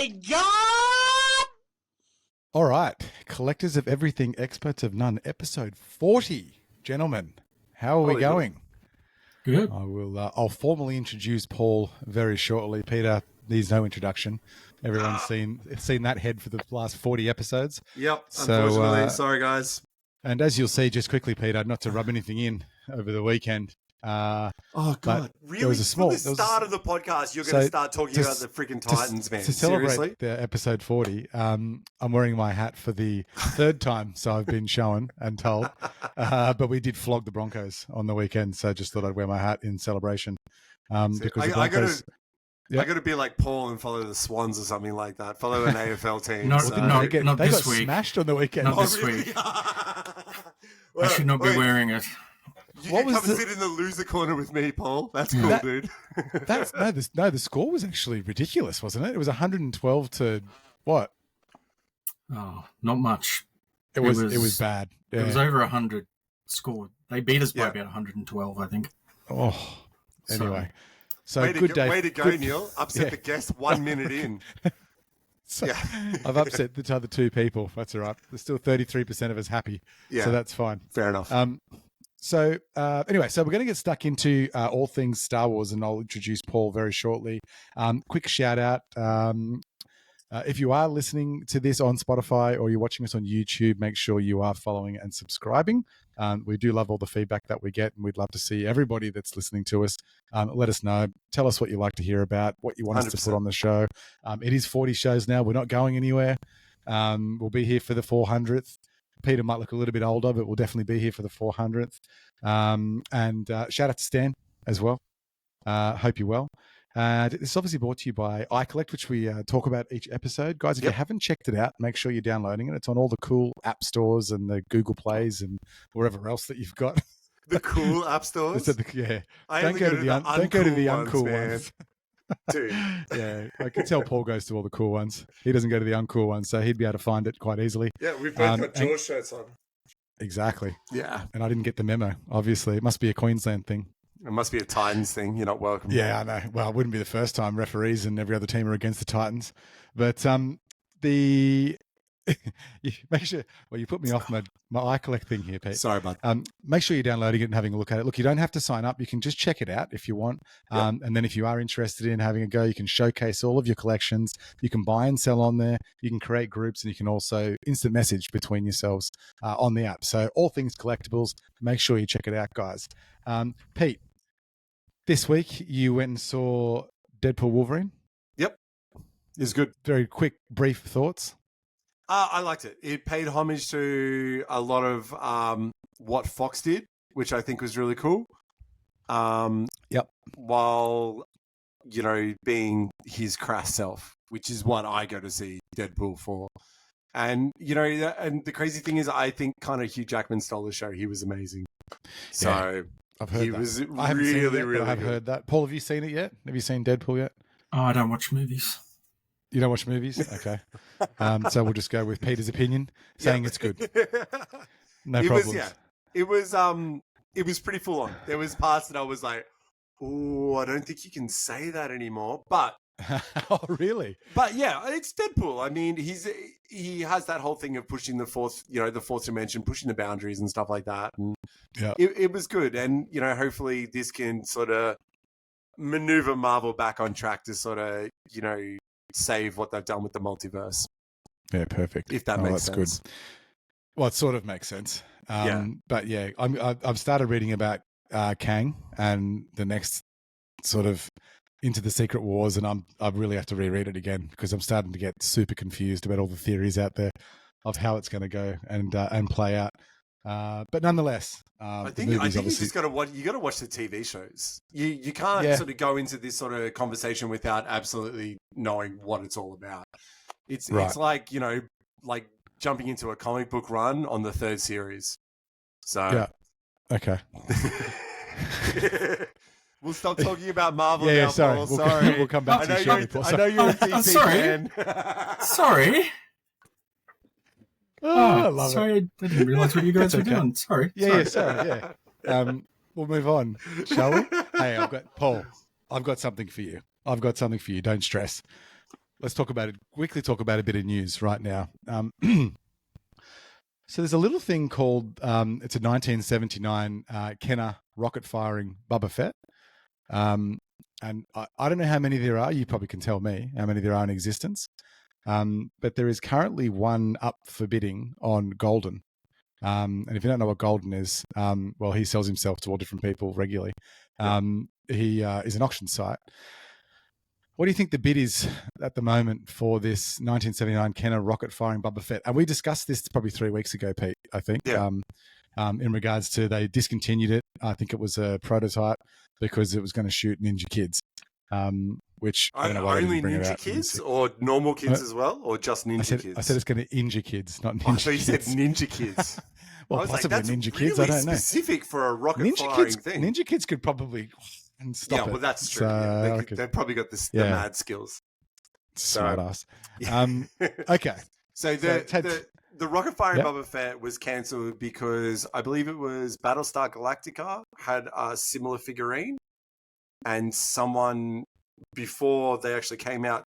my God! All right. Collectors of everything, experts of none. Episode 40. Gentlemen, how are we going? Good. I'll formally introduce Paul very shortly. Peter needs no introduction. Everyone's seen that head for the last 40 episodes. Yep, unfortunately. So, sorry, guys. And as you'll see, just quickly, Peter, not to rub anything in over the weekend. Oh, God. Really? There was a small... From the start of the podcast, you're going to start talking about the freaking Titans, man. To celebrate Seriously? the episode 40, I'm wearing my hat for the third time, so I've been shown and told. But we did flog the Broncos on the weekend, so just thought I'd wear my hat in celebration. Because the Broncos... I got to be like Paul and follow the Swans or something like that. Follow an AFL team. Not they this got week. Smashed on the weekend. Not this week. I should not be wearing it. You can come and sit in the loser corner with me, Paul. That's cool, dude. The score was actually ridiculous, wasn't it? It was 112 to what? Oh, not much. It was bad. Yeah. It was over 100 scored. They beat us by about 112, I think. Oh, anyway. So way good day. Way to go, Neil. Upset the guest 1 minute in. So I've upset the other two people. That's all right. There's still 33% of us happy. Yeah. So that's fine. Fair enough. So anyway, so we're going to get stuck into all things Star Wars, and I'll introduce Paul very shortly. Quick shout out. If you are listening to this on Spotify or you're watching us on YouTube, make sure you are following and subscribing. We do love all the feedback that we get, and we'd love to see everybody that's listening to us. Let us know. Tell us what you like to hear about, what you want 100%. Us to put on the show. It is 40 shows now. We're not going anywhere. We'll be here for the 400th. Peter might look a little bit older, but we'll definitely be here for the 400th. And shout out to Stan as well. Hope you're well. It's obviously brought to you by icollekt, which we talk about each episode. Guys, if you haven't checked it out, make sure you're downloading it. It's on all the cool app stores and the Google Plays and wherever else that you've got. The cool app stores? Yeah. Don't go to the uncool man. ones. Dude. Yeah, I can tell Paul goes to all the cool ones. He doesn't go to the uncool ones, so he'd be able to find it quite easily. Yeah, we've both got George shirts on. Exactly. Yeah. And I didn't get the memo, obviously. It must be a Queensland thing. It must be a Titans thing. You're not welcome. Yeah, I know. Well, it wouldn't be the first time referees and every other team are against the Titans. But make sure, you put me off my icollekt thing here, Pete. Sorry, bud. Make sure you're downloading it and having a look at it. Look, you don't have to sign up. You can just check it out if you want. And then if you are interested in having a go, you can showcase all of your collections. You can buy and sell on there. You can create groups, and you can also instant message between yourselves on the app. So all things collectibles, make sure you check it out, guys. Pete, this week you went and saw Deadpool Wolverine. Yep. It's good. Very quick, brief thoughts. I liked it. It paid homage to a lot of what Fox did, which I think was really cool. Yep. While, being his crass self, which is what I go to see Deadpool for. And, and the crazy thing is, I think kind of Hugh Jackman stole the show. He was amazing. So I've heard he that. was I haven't seen it yet, really but I have good. heard that. Paul, have you seen it yet? Have you seen Deadpool yet? Oh, I don't watch movies. You don't watch movies? Okay. So we'll just go with Peter's opinion, saying it's good. No problems. It was pretty full on. There was parts that I was like, oh, I don't think you can say that anymore. But oh, really? But yeah, it's Deadpool. I mean, he has that whole thing of pushing the fourth dimension, pushing the boundaries and stuff like that. And it was good. And, hopefully this can sort of maneuver Marvel back on track to sort of, save what they've done with the multiverse. Yeah, perfect. If that makes sense. That's good. Well, it sort of makes sense. But yeah, I've started reading about Kang and the next sort of Into the Secret Wars, and I really have to reread it again because I'm starting to get super confused about all the theories out there of how it's going to go and play out. But nonetheless, I think you just got to watch. You got to watch the TV shows. You can't sort of go into this sort of conversation without absolutely knowing what it's all about. It's like like jumping into a comic book run on the third series. So yeah, okay. We'll stop talking about Marvel now, sorry. Paul. Sorry. We'll come back to you shortly, Paul. I know you're a DC fan. Sorry. I love sorry, it. I didn't realize what you guys were doing. Sorry. Sorry. We'll move on, shall we? Hey, I've got something for you. Don't stress. let's quickly talk about a bit of news right now. So there's a little thing called, it's a 1979 Kenner rocket-firing Boba Fett. And I don't know how many there are. You probably can tell me how many there are in existence. But there is currently one up for bidding on Golden. And if you don't know what Golden is, well, he sells himself to all different people regularly. He is an auction site. What do you think the bid is at the moment for this 1979 Kenner rocket-firing Boba Fett? And we discussed this probably 3 weeks ago, Pete, I think, in regards to they discontinued it. I think it was a prototype because it was going to shoot Ninja Kids, which I don't know why only Ninja Kids or normal kids as well, or just Ninja Kids? I said it's going to injure kids, not Ninja Kids. I thought you said Ninja Kids. Well, possibly like, Ninja really Kids, I don't know. Specific for a rocket-firing thing. Ninja Kids could probably... and stop it. Yeah, well, that's true. So, they've probably got the mad skills. Smart ass. Okay. So the rocket firing Boba Fett was cancelled because I believe it was Battlestar Galactica had a similar figurine, and someone before they actually came out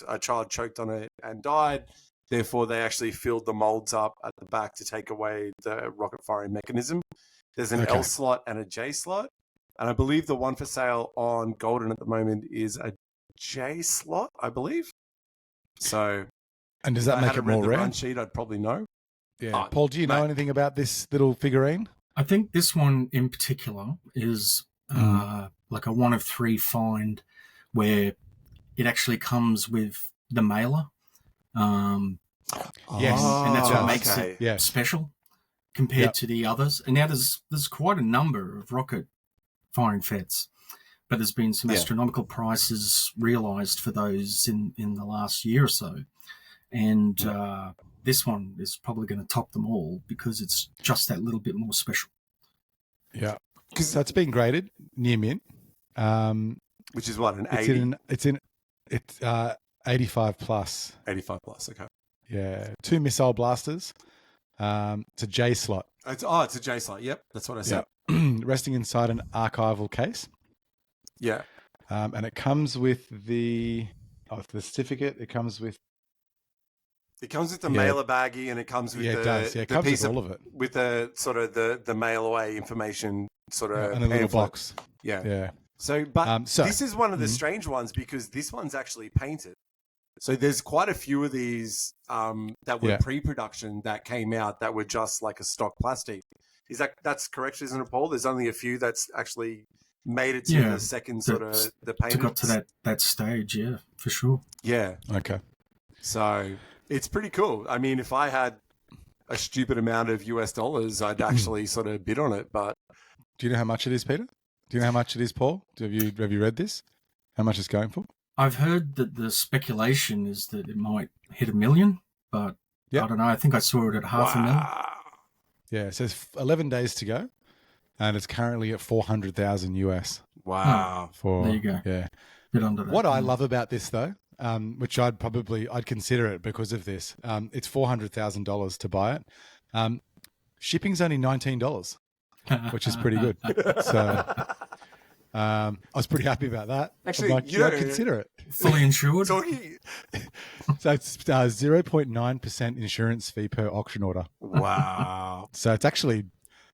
a child choked on it and died. Therefore, they actually filled the molds up at the back to take away the rocket firing mechanism. There's an L slot and a J slot. And I believe the one for sale on Golden at the moment is a J slot, I believe. So, and does that make it more rare? Run sheet, I'd probably know. Yeah, Paul, do you know anything about this little figurine? I think this one in particular is like a 1 of 3 find, where it actually comes with the mailer. Yes, and that's what makes it special compared to the others. And now there's quite a number of rocket firing Fets, but there's been some astronomical prices realised for those in the last year or so, and this one is probably going to top them all because it's just that little bit more special. Yeah, so it's been graded near mint, which is what, an 80? It's 85 plus. 85 plus, okay. Yeah, 2 missile blasters. It's a J slot. It's a J slot. Yep, that's what I said. Resting inside an archival case. Yeah. And it comes with the certificate. It comes with the mailer baggie, and it comes with it comes with all of it. With the sort of the mail away information sort of and a little box. Yeah. So this is one of the strange ones because this one's actually painted. So there's quite a few of these that were pre-production that came out that were just like a stock plastic. That's correct, isn't it, Paul? There's only a few that's actually made it to the second sort of the payments. Got to that stage, yeah, for sure. Yeah. Okay. So it's pretty cool. I mean, if I had a stupid amount of US dollars, I'd actually sort of bid on it. But do you know how much it is, Peter? Do you know how much it is, Paul? Have you read this? How much it's going for? I've heard that the speculation is that it might hit $1 million, but I don't know. I think I saw it at $500,000. Yeah, it says 11 days to go, and it's currently at 400,000 US. Wow. There you go. Yeah. Bit under that. What I love about this, though, which I'd consider it because of this, it's $400,000 to buy it. Shipping's only $19, which is pretty good. So I was pretty happy about that. Actually, I'd consider it. Fully insured. So it's 0.9% insurance fee per auction order. Wow. So it's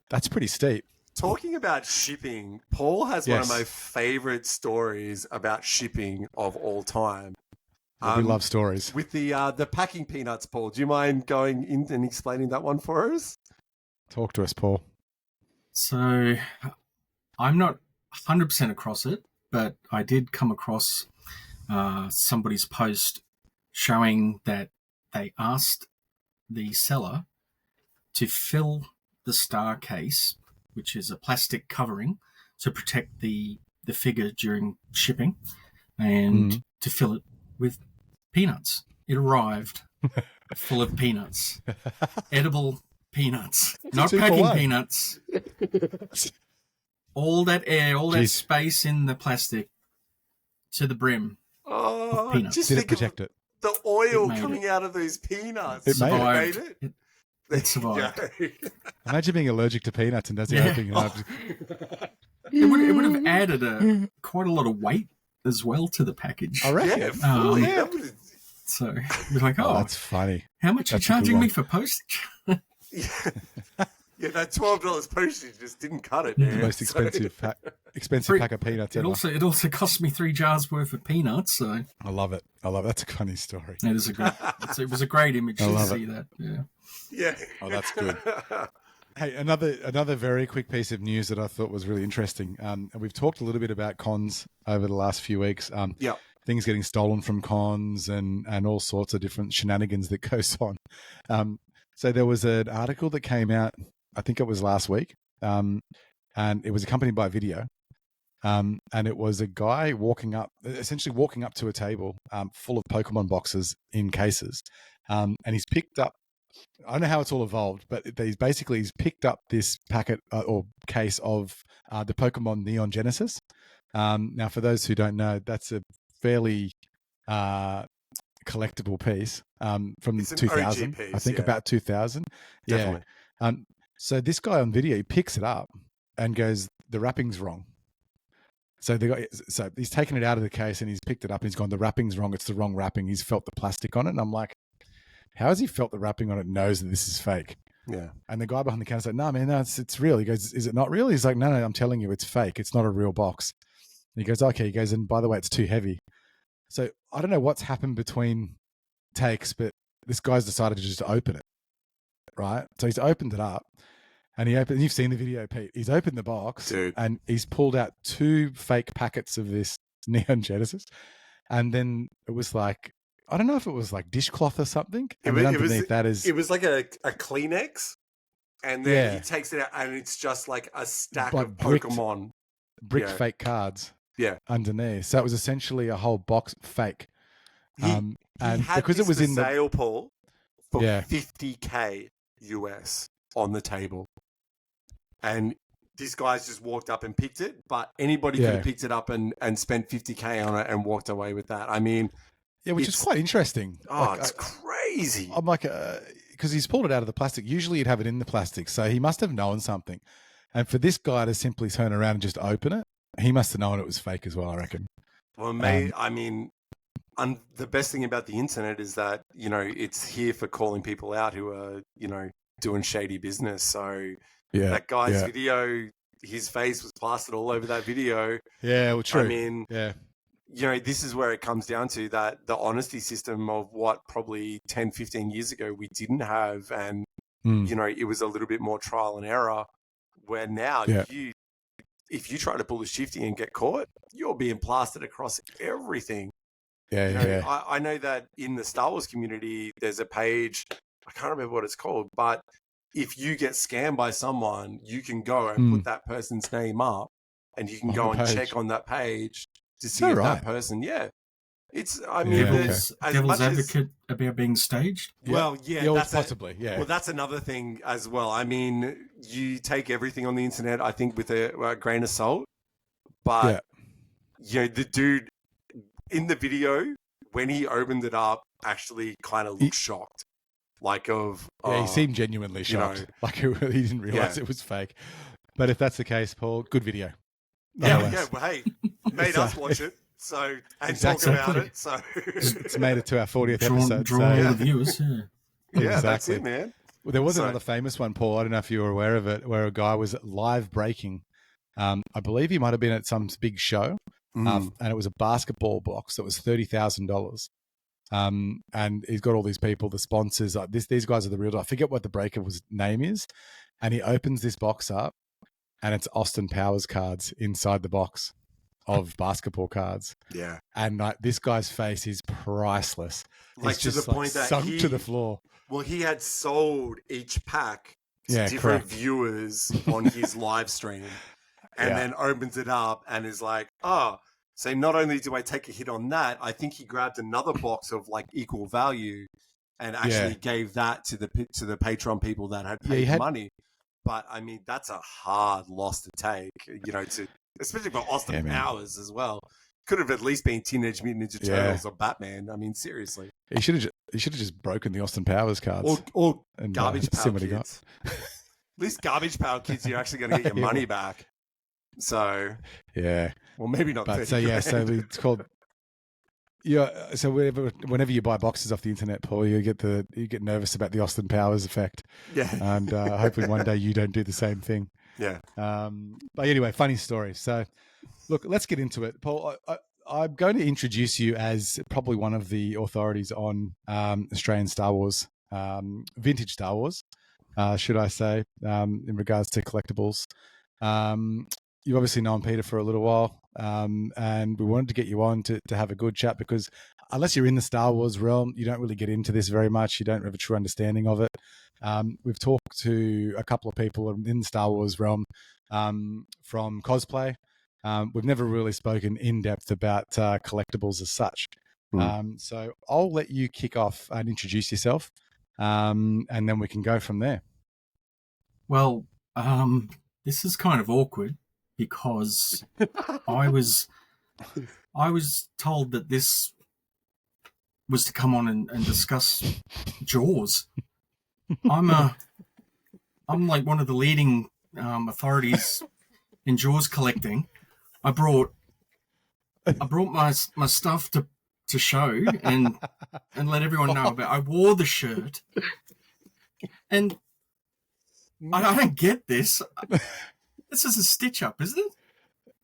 that's pretty steep. Talking about shipping, Paul has one of my favorite stories about shipping of all time. We love stories. With the packing peanuts, Paul. Do you mind going in and explaining that one for us? Talk to us, Paul. So I'm not 100% across it, but I did come across somebody's post showing that they asked the seller to fill the star case, which is a plastic covering to protect the figure during shipping, and to fill it with peanuts. It arrived full of peanuts, edible peanuts, not packing peanuts. All that air, all that space in the plastic to the brim of peanuts. Just did it protect it? The oil coming out of those peanuts. It made it. It survived. Imagine being allergic to peanuts and doesn't open it up. It would have added quite a lot of weight as well to the package. I reckon. So you're like, Oh, oh, that's funny. how much are you That's a good charging one. me for postage? Yeah, that $12 postage just didn't cut it, The man. most expensive pack of peanuts ever. It also cost me 3 jars worth of peanuts. So I love it. That's a funny story. it is it was a great image to see that. Yeah. Yeah. Oh, that's good. Hey, another very quick piece of news that I thought was really interesting. And we've talked a little bit about cons over the last few weeks. Yeah. Things getting stolen from cons and all sorts of different shenanigans that goes on. So there was an article that came out, I think it was last week, and it was accompanied by a video. And it was a guy essentially walking up to a table full of Pokemon boxes in cases. And he's picked up, I don't know how it's all evolved, but he's picked up this packet or case of the Pokemon Neon Genesis. Now, for those who don't know, that's a fairly collectible piece from 2000. Piece, I think about 2000. Definitely. Yeah. So this guy on video, he picks it up and goes, the wrapping's wrong. So he's taken it out of the case and he's picked it up and he's gone, the wrapping's wrong. It's the wrong wrapping. He's felt the plastic on it. And I'm like, how has he felt the wrapping on it and knows that this is fake? Yeah. And the guy behind the counter's like, no, man, no, it's real. He goes, is it not real? He's like, no, I'm telling you, it's fake. It's not a real box. And he goes, okay. He goes, and by the way, it's too heavy. So I don't know what's happened between takes, but this guy's decided to just open it, right? So he's opened it up and you've seen the video, Pete. He's opened the box, dude, and he's pulled out 2 fake packets of this Neon Genesis. And then it was like, I don't know if it was like dishcloth or something. And then underneath that is... It was like a Kleenex. And then he takes it out and it's just like a stack of Pokemon. Bricked fake cards. Yeah. Underneath. So it was essentially a whole box fake. And because it was in sale, Paul, for $50K US on the table. And this guy's just walked up and picked it, but anybody could have picked it up and spent $50K on it and walked away with that. I mean, which is quite interesting. Oh, it's crazy. I'm like, because he's pulled it out of the plastic. Usually you'd have it in the plastic. So he must have known something. And for this guy to simply turn around and just open it, he must have known it was fake as well, I reckon. Well, I mean, the best thing about the internet is that, it's here for calling people out who are, doing shady business. So that guy's video, his face was plastered all over that video. Yeah, well, true. I mean, this is where it comes down to that the honesty system of what probably 10, 15 years ago we didn't have. And, it was a little bit more trial and error, where now if you try to pull a shifty and get caught, you're being plastered across everything. I know that in the Star Wars community, there's a page, I can't remember what it's called, but if you get scammed by someone, you can go and put that person's name up and you can go and check on that page to see if that person, it's, I mean, devil's advocate about being staged. Well, possibly. Well, that's another thing as well. I mean, you take everything on the internet, I think, with a grain of salt. But, the dude in the video, when he opened it up, actually kind of looked shocked. He seemed genuinely shocked. Like he didn't realize it was fake. But if that's the case, Paul, good video. Well, hey, made us watch it. So, and talk about it. So it's made it to our 40th episode. Draw all the viewers. That's it, man. Well, there was another famous one, Paul. I don't know if you were aware of it, where a guy was live breaking. I believe he might have been at some big show, and it was a basketball box that was $30,000. And he's got all these people, the sponsors. These guys are the real. I forget what the breaker's name is, and he opens this box up, and it's Austin Powers cards inside the box of basketball cards. Yeah. And this guy's face is priceless. Like, to the point that sunk to the floor. Well, he had sold each pack to different viewers on his live stream, and then opens it up and is like, so not only do I take a hit on that, I think he grabbed another box of like equal value and actually gave that to the Patreon people that had paid money. But I mean, that's a hard loss to take, especially for Austin Powers as well. Could have at least been Teenage Mutant Ninja Turtles or Batman. I mean, seriously. He should have just broken the Austin Powers cards. Or Garbage Pail Kids. Kids. At least Garbage Pail Kids, you're actually going to get your money back. So, well, maybe not. But so it's called Yeah. So whenever you buy boxes off the internet, Paul, you get nervous about the Austin Powers effect. Yeah. And hopefully one day you don't do the same thing. Yeah. But anyway, funny story. So, look, let's get into it, Paul. I'm going to introduce you as probably one of the authorities on Australian Star Wars, vintage Star Wars, should I say, in regards to collectibles. You've obviously known Peter for a little while, and we wanted to get you on to have a good chat because unless you're in the Star Wars realm, you don't really get into this very much. You don't have a true understanding of it. We've talked to a couple of people in the Star Wars realm from cosplay. We've never really spoken in depth about collectibles as such. So I'll let you kick off and introduce yourself, and then we can go from there. Well, this is kind of awkward because I was told that this was to come on and discuss Jaws. I'm like one of the leading authorities in Jaws collecting. I brought my stuff to show and let everyone know about. I wore the shirt, and I don't get this. This is a stitch up, isn't it?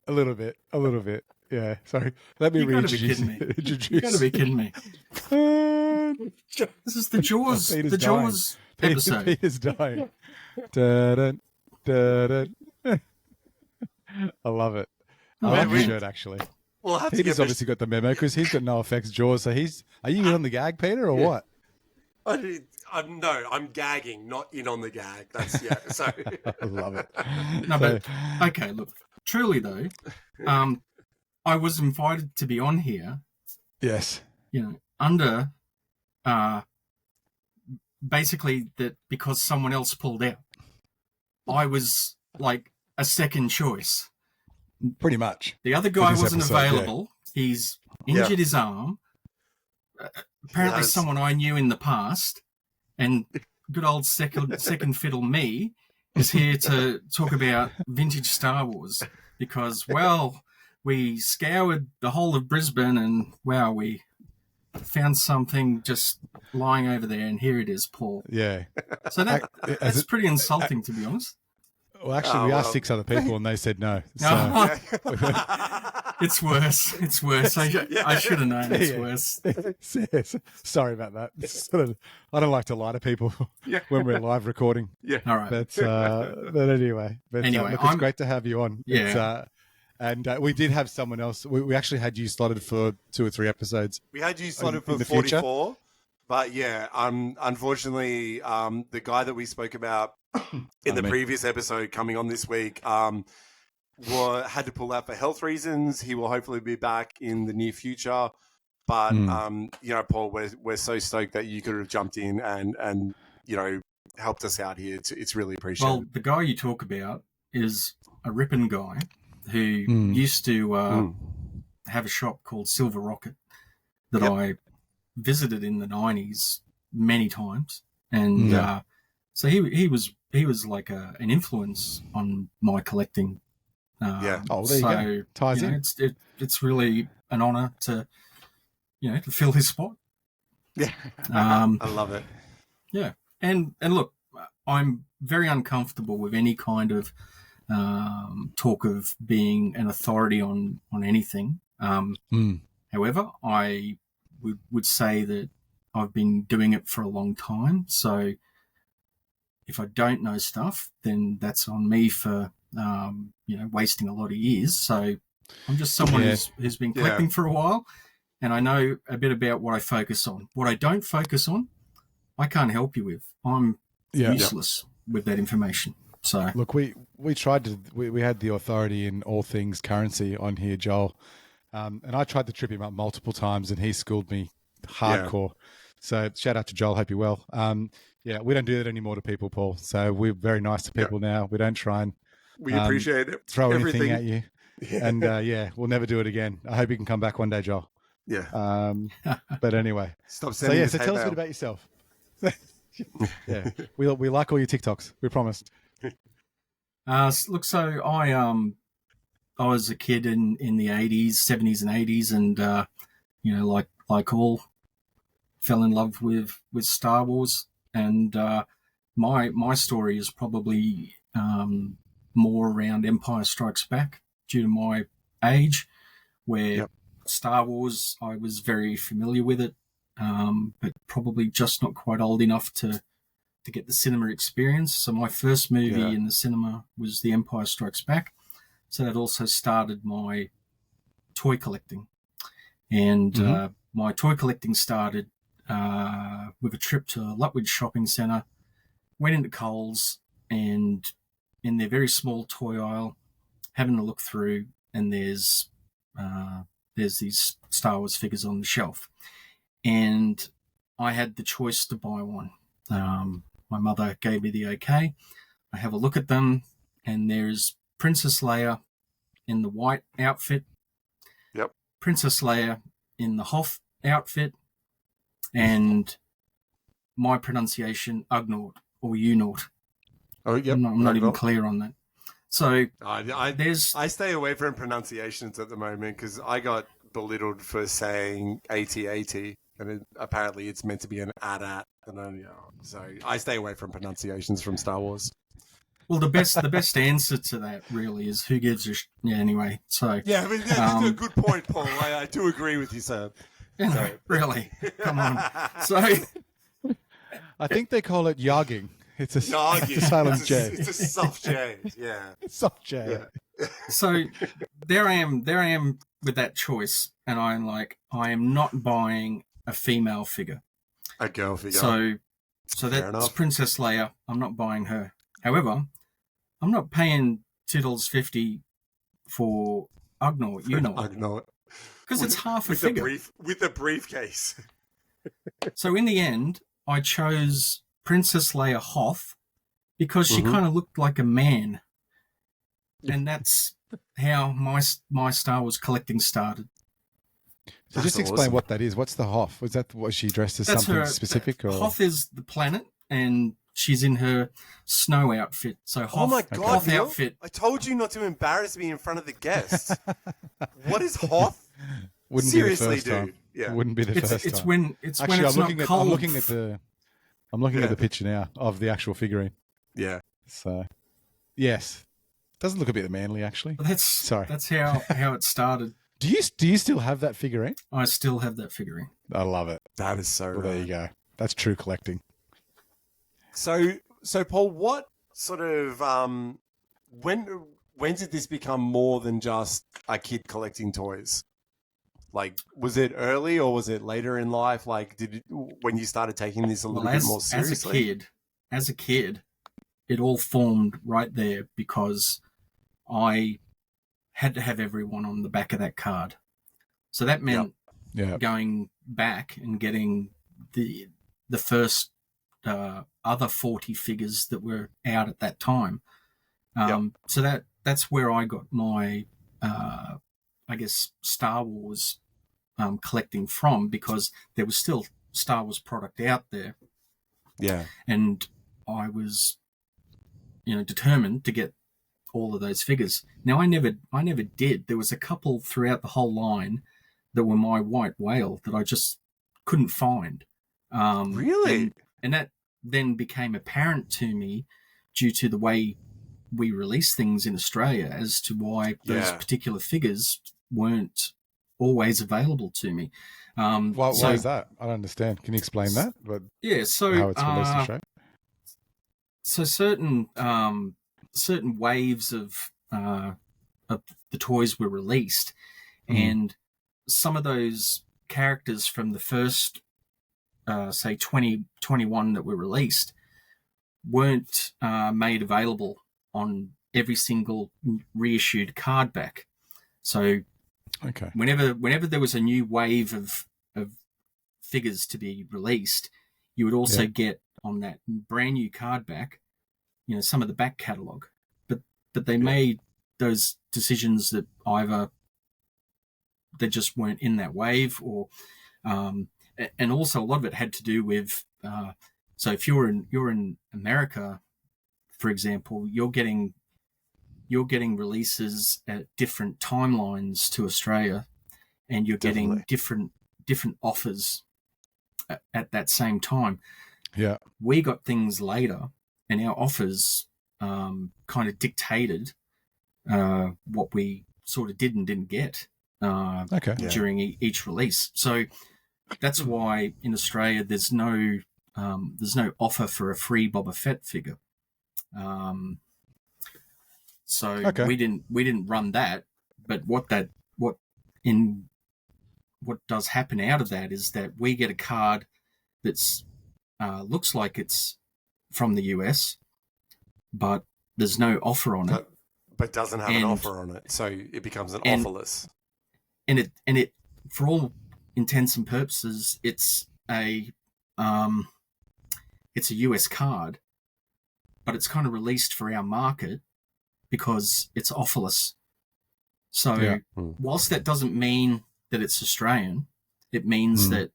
A little bit. Yeah. Sorry. Let me reintroduce you. You got to be kidding me. This is the Jaws. Peter's the dying. Jaws episode. Peter's dying. Dun, dun, dun. I love it. I love the shirt, actually. We'll have Peter's to obviously got the memo because he's got no effects Jaws. So are you in on the gag, Peter, or what? I'm gagging, not in on the gag. That's So I love it. No, but okay. Look, truly though, I was invited to be on here. Yes. Under basically that because someone else pulled out, I was like a second choice. Pretty much. The other guy wasn't episode, available. Yeah. He's injured his arm. Apparently someone I knew in the past, and good old second fiddle me is here to talk about vintage Star Wars because, well, we scoured the whole of Brisbane and, wow, we found something just lying over there, and here it is, Paul. Yeah. So that's pretty insulting, to be honest. Well, actually, we asked 6 other people and they said no. So. No. It's worse. It's worse. I should have known it's worse. Sorry about that. I don't like to lie to people when we're live recording. Yeah. All right. But anyway. Look, it's great to have you on. Yeah. And we did have someone else. We actually had you slotted for 2 or 3 episodes. We had you slotted for 44. But yeah, unfortunately, the guy that we spoke about in the previous episode coming on this week had to pull out for health reasons. He will hopefully be back in the near future. But, Paul, we're so stoked that you could have jumped in and helped us out here. It's really appreciated. Well, the guy you talk about is a ripping guy who used to have a shop called Silver Rocket that I visited in the 90s many times. And so he was like an influence on my collecting. There you go. Ties in. It's really an honor to fill his spot. Yeah. I love it. Yeah. And look, I'm very uncomfortable with any kind of talk of being an authority on anything. However, I would say that I've been doing it for a long time. So if I don't know stuff, then that's on me for, wasting a lot of years. So I'm just someone who's been collecting for a while, and I know a bit about what I focus on. What I don't focus on, I can't help you with. I'm useless with that information. So look, we tried to, we had the authority in all things currency on here, Joel. And I tried to trip him up multiple times and he schooled me hardcore. So shout out to Joel. Hope you're well. We don't do that anymore to people, Paul. So we're very nice to people now. We don't try and we appreciate it. Throw anything at you. And we'll never do it again. I hope you can come back one day, Joel. Yeah. But anyway. Stop sending so tell us a bit about yourself. We like all your TikToks. We promised. Look, so I was a kid in the 80s, 70s and 80s, and like all, fell in love with Star Wars, and my story is probably more around Empire Strikes Back due to my age, where Star Wars, I was very familiar with it, but probably just not quite old enough to get the cinema experience. So my first movie in the cinema was The Empire Strikes Back. So that also started my toy collecting. And my toy collecting started with a trip to Lutwyche Shopping Centre, went into Coles, and in their very small toy aisle, having a look through, and there's these Star Wars figures on the shelf. And I had the choice to buy one. My mother gave me the okay. I have a look at them, and there's Princess Leia in the white outfit. Yep. Princess Leia in the Hoth outfit, and my pronunciation, Ugnaught or Unaught. Oh, yep. I'm not even clear on that. So I stay away from pronunciations at the moment because I got belittled for saying AT-AT, and apparently it's meant to be an AT-AT. So I stay away from pronunciations from Star Wars. Well, the best answer to that really is who gives a anyway. So yeah, I mean, that's a good point, Paul. I do agree with you, sir. So. Really, come on. So I think they call it yogging. It's a silent J. It's a soft J. Yeah, soft J. Yeah. So there I am with that choice, and I'm like, I am not buying a female figure. A girl figure. So that's Princess Leia. I'm not buying her. However, I'm not paying $2.50 for Ugnaught, Ugnaught. Because it's half a figure. With the briefcase. So in the end, I chose Princess Leia Hoth because she kind of looked like a man. And that's how my Star Wars collecting started. So just explain what that is. What's the Hoth? Was she dressed as something specific? Or? Hoth is the planet, and she's in her snow outfit. So Hoth, oh my God, Hoth outfit. I told you not to embarrass me in front of the guests. What is Hoth? Wouldn't Seriously, be the first dude. Time. Yeah. Wouldn't be the first it's time. When it's not cold. I'm looking at the picture now of the actual figurine. Yeah. So, yes, doesn't look a bit manly actually. That's how it started. Do you still have that figurine? I still have that figurine. I love it. That is so well, there you go. That's true collecting. So Paul, what sort of when did this become more than just a kid collecting toys? Like, was it early or was it later in life? Like, when you started taking this a little bit more seriously? As a kid, it all formed right there because I had to have everyone on the back of that card. So that meant going back and getting the first other 40 figures that were out at that time. So that's where I got my, I guess, Star Wars collecting from, because there was still Star Wars product out there. Yeah. And I was, determined to get all of those figures. Now, I never did. There was a couple throughout the whole line that were my white whale that I just couldn't find. Really? And that then became apparent to me due to the way we release things in Australia as to why those particular figures weren't always available to me. Why is that? I don't understand. Can you explain that? So how it's released in Australia? So certain waves of the toys were released, and some of those characters from the first, say 2021 that were released weren't made available on every single reissued card back. So whenever there was a new wave of figures to be released, you would also get on that brand new card back, some of the back catalogue. But they made those decisions that either they just weren't in that wave, or and also a lot of it had to do with so if you're in America, for example, you're getting releases at different timelines to Australia, and you're getting different different offers at that same time. Yeah. We got things later, and our offers kind of dictated what we sort of did and didn't get during each release. So that's why in Australia there's no offer for a free Boba Fett figure. We didn't run that, but what does happen out of that is that we get a card that's looks like it's from the US, but there's no offer on it. But doesn't have an offer on it, so it becomes an offerless. And it for all intents and purposes, it's a US card, but it's kind of released for our market because it's offerless. So whilst that doesn't mean that it's Australian, it means that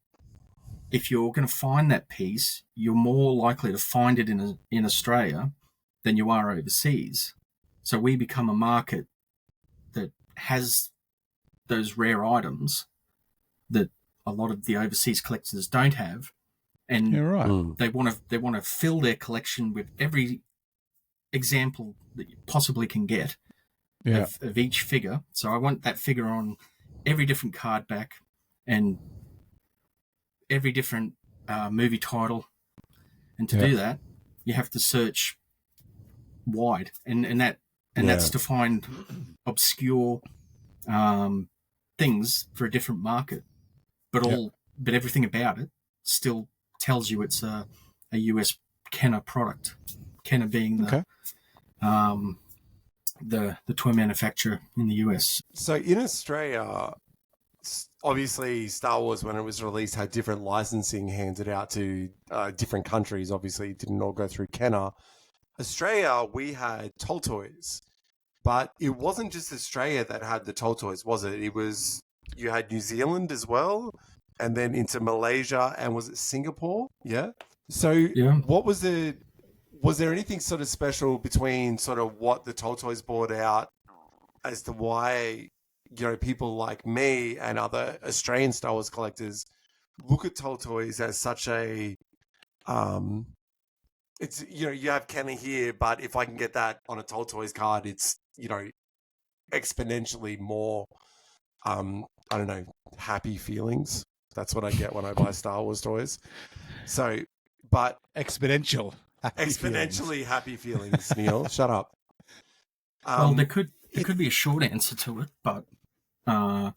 if you're going to find that piece, you're more likely to find it in Australia than you are overseas. So we become a market that has those rare items that a lot of the overseas collectors don't have, and they want to fill their collection with every example that you possibly can get of each figure. So I want that figure on every different card back and every different movie title, and to do that, you have to search wide, and that's to find obscure things for a different market, but everything about it still tells you it's a US Kenner product. Kenner being the toy manufacturer in the US. So in Australia, obviously Star Wars, when it was released, had different licensing handed out to different countries. Obviously, it didn't all go through Kenner. Australia, we had Tall Toys, but it wasn't just Australia that had the Tall Toys, was it? It was, you had New Zealand as well, and then into Malaysia, and was it Singapore? Yeah. So what was there anything sort of special between sort of what the Tall Toys brought out as to why, you know, people like me and other Australian Star Wars collectors look at Tall Toys as such a, it's, you know, you have Kenner here, but if I can get that on a Tall Toys card, it's, you know, exponentially more, I don't know, happy feelings. That's what I get when I buy Star Wars toys. So, but exponentially happy feelings, Neil. Shut up. Well, there could be a short answer to it, but I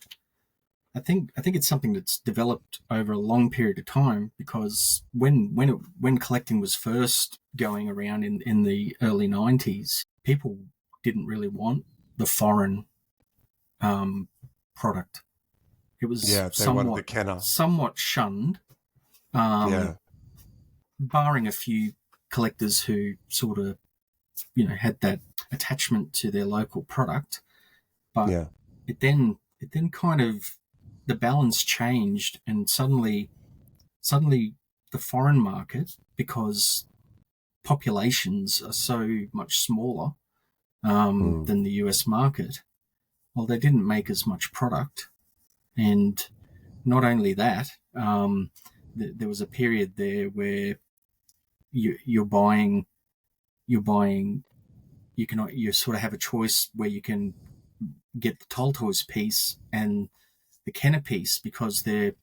think it's something that's developed over a long period of time, because when collecting was first going around in the early 90s, people didn't really want the foreign product. It was somewhat shunned, barring a few collectors who sort of, you know, had that attachment to their local product. But it then kind of, the balance changed, and suddenly the foreign market, because populations are so much smaller than the US market, well, they didn't make as much product. And not only that, there was a period there where you sort of have a choice where you can get the Tall Toys piece and the Kenner piece, because they're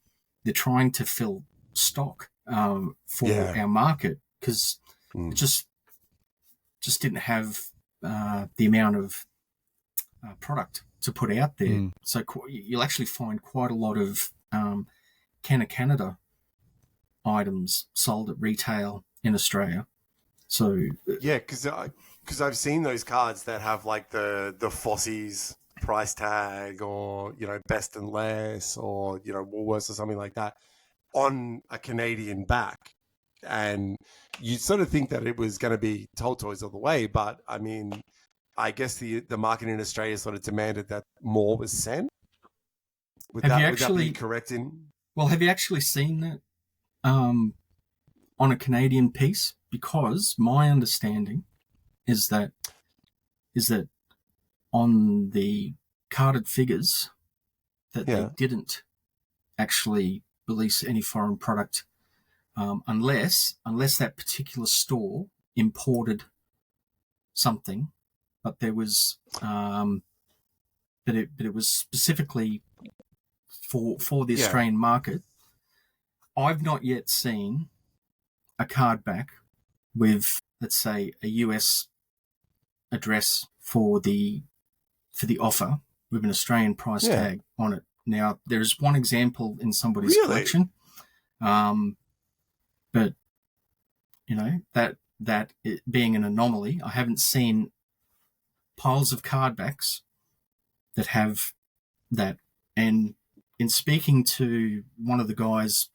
trying to fill stock for our market, because it just didn't have the amount of product to put out there. So you'll actually find quite a lot of Kenner Canada items sold at retail in Australia. So because I've seen those cards that have like the Fossies price tag, or, you know, best and less, or, you know, Woolworths or something like that on a Canadian back, and you sort of think that it was going to be Tall Toys all the way, but I mean, I guess the market in Australia sort of demanded that more was sent. Would that be correct? Have you actually seen that on a Canadian piece? Because my understanding is that on the carded figures that they didn't actually release any foreign product unless that particular store imported something, but there was but it was specifically for the Australian market. I've not yet seen a card back with, let's say, a US address for the offer with an Australian price tag on it. Now, there's one example in somebody's collection, but you know that it being an anomaly, I haven't seen piles of card backs that have that. And in speaking to one of the guys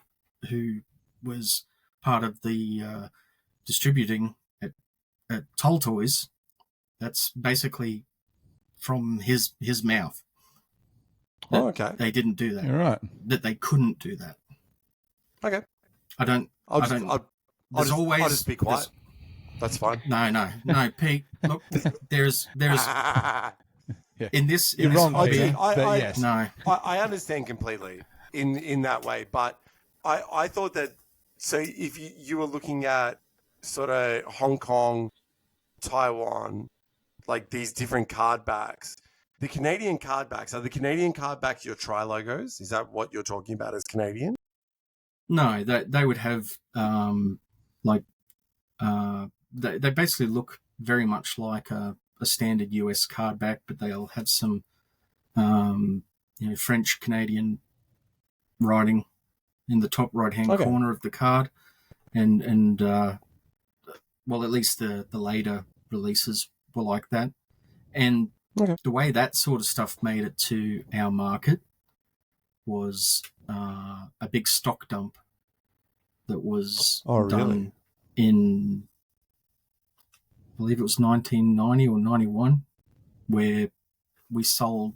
who was part of the distributing at Toll Toys, that's basically from his mouth. Okay. They didn't do that. You're right. That they couldn't do that. Okay. I'll just be quiet. That's fine. No, Pete. Look, there's in this. You're wrong, Pete. Yes. No. I understand completely in that way, but I thought that. So if you were looking at sort of Hong Kong, Taiwan, like these different card backs, the Canadian card backs, are the Canadian card backs your tri logos? Is that what you're talking about as Canadian? No, they would have they basically look very much like a standard US card back, but they'll have some French Canadian writing in the top right hand corner of the card, and well, at least the later releases were like that, and the way that sort of stuff made it to our market was a big stock dump that was done in, I believe it was 1990 or 91, where we sold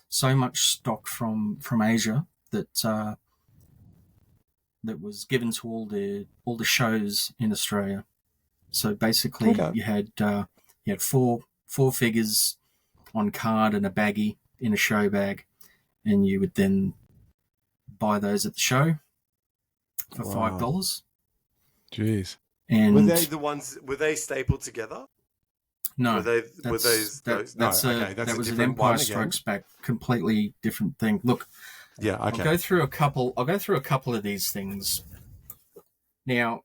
so much stock from Asia that was given to all the shows in Australia. So basically, you had four figures on card and a baggie in a show bag, and you would then buy those at the show for $5. Jeez. And were they the ones? Were they stapled together? No, that was an Empire Strikes Back, completely different thing. Look, I'll go through a couple of these things. Now,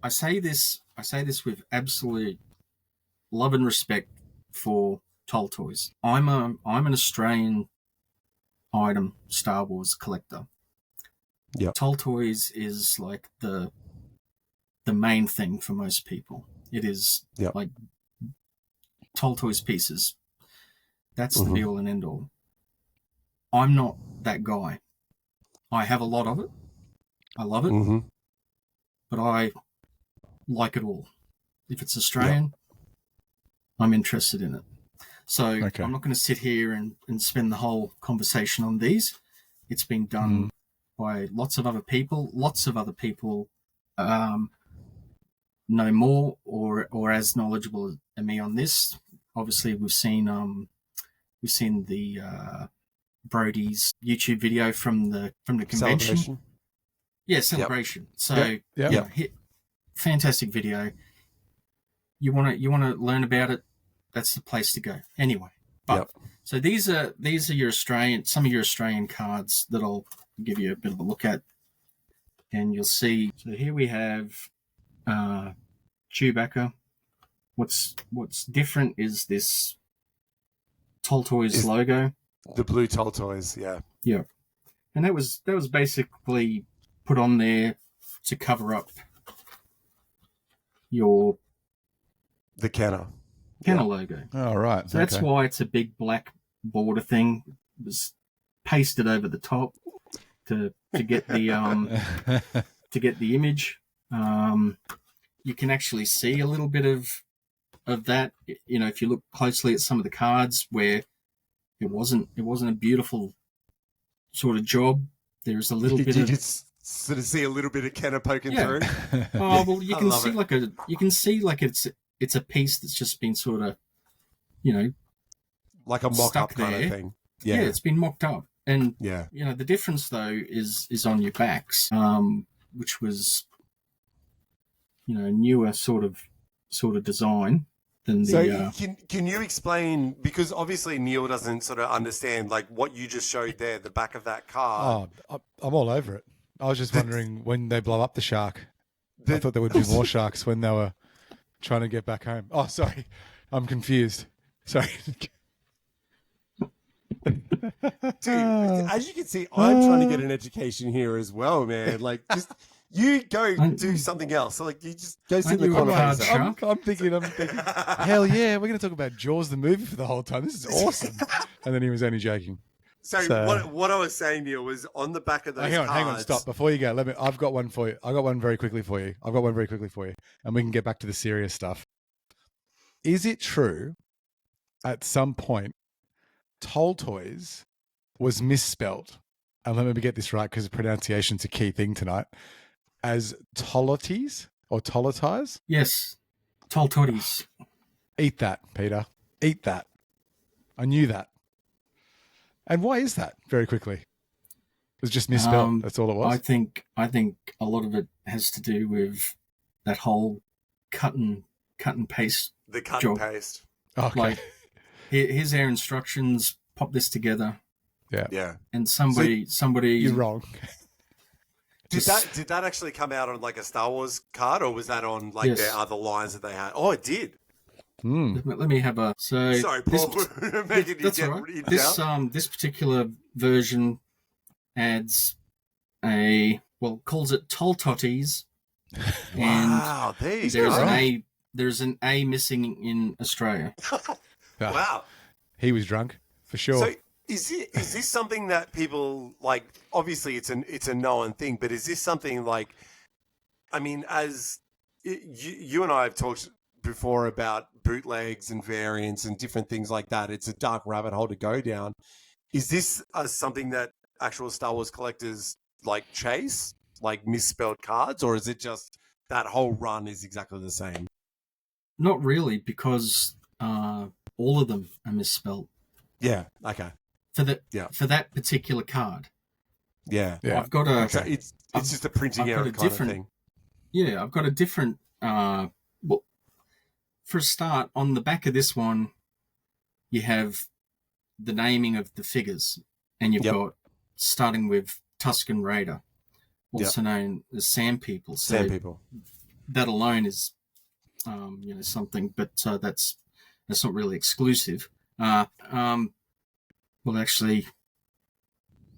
I say this with absolute love and respect for Toll Toys. I'm an Australian item Star Wars collector. Yeah, Toll Toys is like the main thing for most people. It is like Toll Toys pieces. That's the be all and end all. I'm not that guy. I have a lot of it. I love it. But I like it all. If it's Australian, I'm interested in it. So I'm not going to sit here and spend the whole conversation on these. It's been done by lots of other people. Lots of other people know more or as knowledgeable as me on this. Obviously, we've seen the Brody's YouTube video from the convention. Celebration. Yeah, celebration. So fantastic video. You want to learn about it? That's the place to go. Anyway, so these are your some of your Australian cards that I'll give you a bit of a look at, and you'll see. So here we have Chewbacca. What's different is this Toll Toys logo, the blue Toll Toys. Yeah, and that was basically put on there to cover up the Kenner logo. Oh, right. So that's why it's a big black border thing. It was pasted over the top to get the to get the image. You can actually see a little bit of that. You know, if you look closely at some of the cards where it wasn't a beautiful sort of job. There's a little bit you of just sort of see a little bit of Kenner poking through. Oh well, you can see like it's a piece that's just been sort of, you know, like a mock-up kind of thing. Yeah, it's been mocked up. And Yeah. the difference though is on your backs, which was newer sort of design than the. So can you explain, because obviously Neil doesn't sort of understand like what you just showed there, the back of that car. Oh, I'm all over it. I was just wondering when they blow up the shark. I thought there would be more sharks when they were trying to get back home. Oh, sorry. I'm confused. Sorry. Dude, as you can see, I'm trying to get an education here as well, man. Like, just you go do something else. So, like, you just go sit in the corner. I'm thinking, hell yeah, we're going to talk about Jaws the movie for the whole time. This is awesome. And then he was only joking. So what I was saying, Neil, was on the back of those cards. Hang on, stop. Before you go, I've got one for you. I've got one very quickly for you. And we can get back to the serious stuff. Is it true at some point Toll Toys was misspelt, and let me get this right because pronunciation's a key thing tonight, as Toloties or Toloties? Yes, Toltoties. Eat that, Peter. Eat that. I knew that. And why is that? Very quickly, it was just misspelled. That's all it was. I think a lot of it has to do with that whole cut and paste. The cut job. and paste. Okay. Like, here's our instructions. Pop this together. Yeah. And somebody. You're wrong. Did that actually come out on like a Star Wars card, or was that on like their other lines that they had? Oh, it did. Let me have a. So sorry, Paul. That's all right. This particular version adds calls it Toll Totties. Wow, there's an A missing in Australia. Wow. He was drunk, for sure. So is this something that people like? Obviously, it's a known thing, but is this something like? I mean, you and I have talked before about bootlegs and variants and different things like that. It's a dark rabbit hole to go down. Is this something that actual Star Wars collectors like chase, like misspelled cards, or is it just that whole run is exactly the same? Not really, because all of them are misspelled. Yeah. Okay. For that particular card. Yeah. I've got a. Okay. It's just a printing error kind of thing. Yeah, I've got a different. For a start, on the back of this one, you have the naming of the figures, and you've got starting with Tusken Raider, also known as Sand People. So Sand People. That alone is, something, but that's not really exclusive. Actually,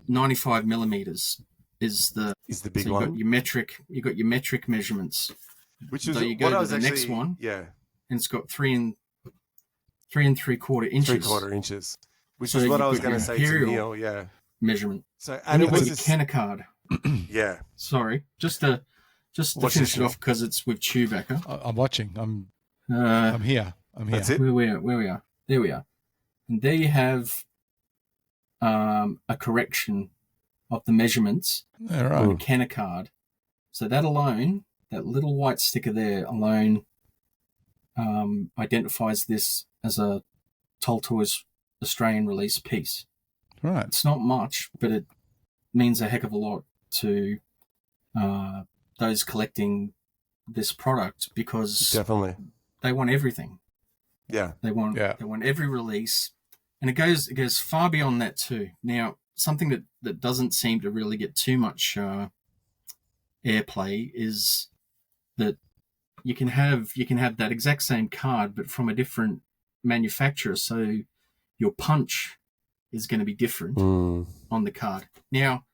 95 millimeters is the big one. You got your metric measurements, which is you go what I was to the actually, next one. Yeah. And it's got 3 3/4 inches. 3/4 inches, which is what I was going to say to Neil. Yeah. Measurement. So and it was a Kenner card. Yeah. Sorry, just to finish it off because it's with Chewbacca. I'm watching. I'm here. That's it. Where we are. There we are. And there you have a correction of the measurements on the Kenner card. So that alone, that little white sticker there alone, identifies this as a Toll Toys Australian release piece. Right. It's not much, but it means a heck of a lot to those collecting this product, because definitely they want everything. Yeah. They want every release, and it goes far beyond that too. Now, something that doesn't seem to really get too much airplay is that you can have that exact same card, but from a different manufacturer. So your punch is going to be different on the card. Now,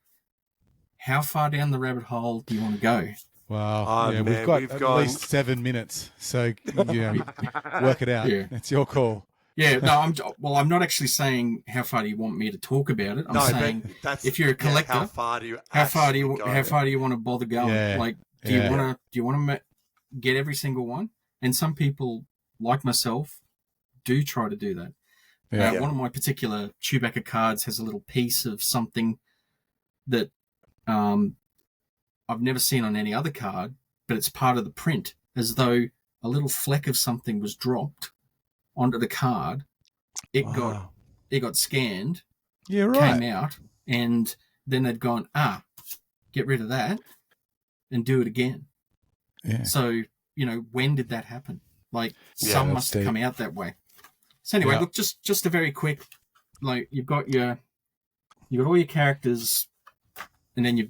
how far down the rabbit hole do you want to go? Wow. We've got at least 7 minutes. So, work it out. Yeah. It's your call. Yeah, no, I'm not actually saying how far do you want me to talk about it. I'm saying if you're a collector, how far do you want to bother going? Yeah. Like, do you want to get every single one? And some people, like myself, do try to do that. Yeah. One of my particular Chewbacca cards has a little piece of something that I've never seen on any other card, but it's part of the print, as though a little fleck of something was dropped onto the card. It got scanned. Yeah, right. Came out, and then they'd gone, get rid of that and do it again. Yeah. So, when did that happen? Like, some must have come out that way. So anyway, look, just a very quick, like, you've got all your characters, and then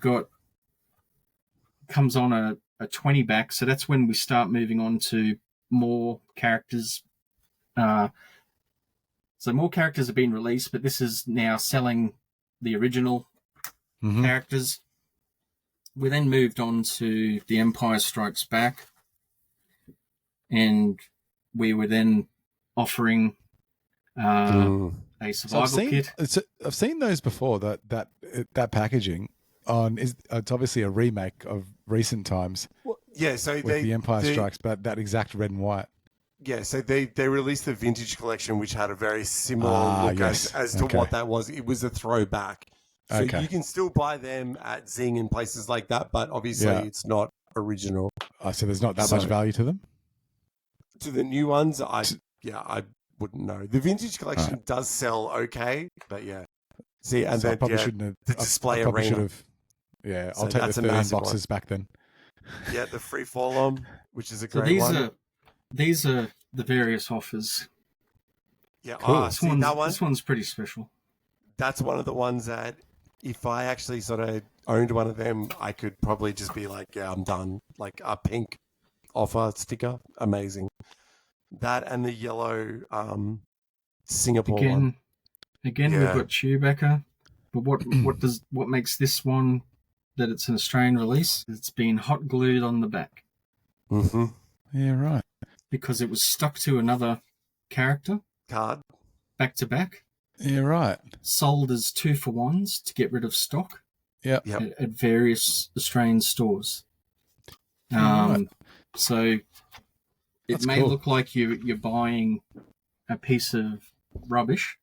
comes on a 20 back. So that's when we start moving on to more characters. So more characters have been released, but this is now selling the original characters. We then moved on to The Empire Strikes Back, and we were then offering a survival kit. I've seen those before. That packaging it's obviously a remake of recent times. Well, yeah, so with The Empire Strikes, but that exact red and white. Yeah, so they released the vintage collection, which had a very similar look as to what that was. It was a throwback. So you can still buy them at Zing and places like that, but obviously it's not original. Oh, so there's not that much value to them? To the new ones, I wouldn't know. The vintage collection does sell okay, but yeah. See, and so then the display arena. I'll take the 13 boxes back then. Yeah, the free fall which is a great one. These are the various offers. Yeah, cool. This one's pretty special. That's one of the ones that if I actually sort of owned one of them, I could probably just be like, yeah, I'm done. Like a pink offer sticker, amazing. That and the yellow Singapore one. Again, we've got Chewbacca. But what makes this one that it's an Australian release? It's been hot glued on the back. Mm-hmm. Yeah, right. Because it was stuck to another character card back to back. Yeah, right. Sold as 2-for-1s to get rid of stock. Yep. At various Australian stores. So it may look like you're buying a piece of rubbish,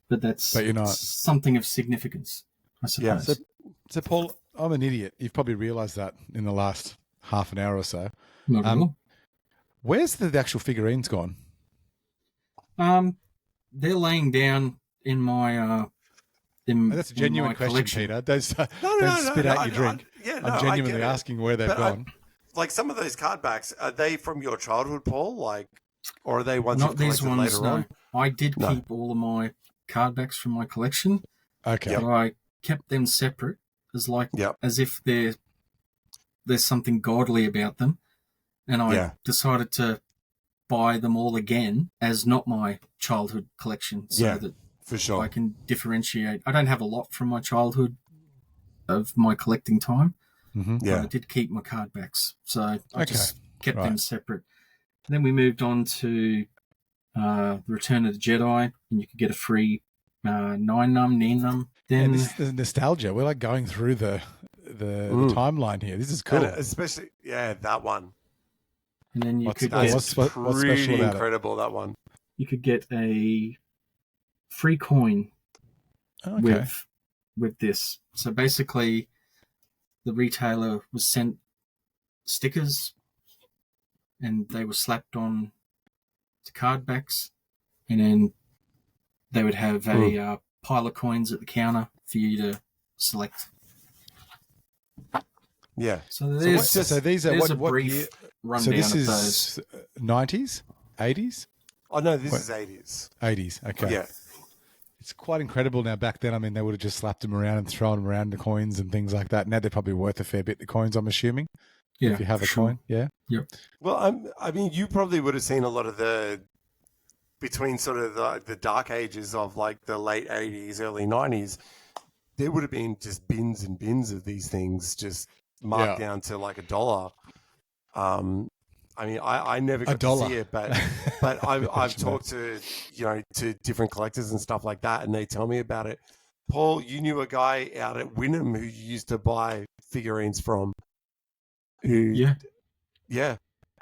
but you're not. Something of significance, I suppose. Yeah. So Paul, I'm an idiot. You've probably realised that in the last half an hour or so. Not at all. Where's the actual figurines gone? They're laying down in my that's a genuine question, collection. Peter. Don't spit out your drink. I'm genuinely asking where they've gone. Like some of those card backs, are they from your childhood, Paul? Like, or are they ones not you've these collected ones? later No, on? I did keep all of my card backs from my collection. Okay, but I kept them separate, as if there's something godly about them, and I decided to buy them all again as not my childhood collection, so that for sure I can differentiate. I don't have a lot from my childhood of my collecting time, but I did keep my card backs, so I just kept them separate. And then we moved on to the Return of the Jedi, and you could get a free 9-num. Then this is the nostalgia. We're like going through the timeline here. This is cool, and especially that one. And then what's special about incredible, that one. You could get a free coin with this. So basically, the retailer was sent stickers, and they were slapped on to card backs, and then they would have a pile of coins at the counter for you to select. Yeah. So these are what brief year? rundown So this of is those. 90s, 80s. Oh no, this is 80s. 80s. Okay. Yeah. It's quite incredible now. Back then, I mean, they would have just slapped them around and thrown them around, the coins and things like that. Now they're probably worth a fair bit, the coins, I'm assuming. Yeah, if you have a coin. Yeah. Yep. Well, I mean, you probably would have seen a lot of between sort of the dark ages of like the late 80s, early 90s. There would have been just bins and bins of these things just marked down to like $1. I mean, I never got to see it, but I've talked to different collectors and stuff like that, and they tell me about it. Paul, you knew a guy out at Wynnum who you used to buy figurines from. And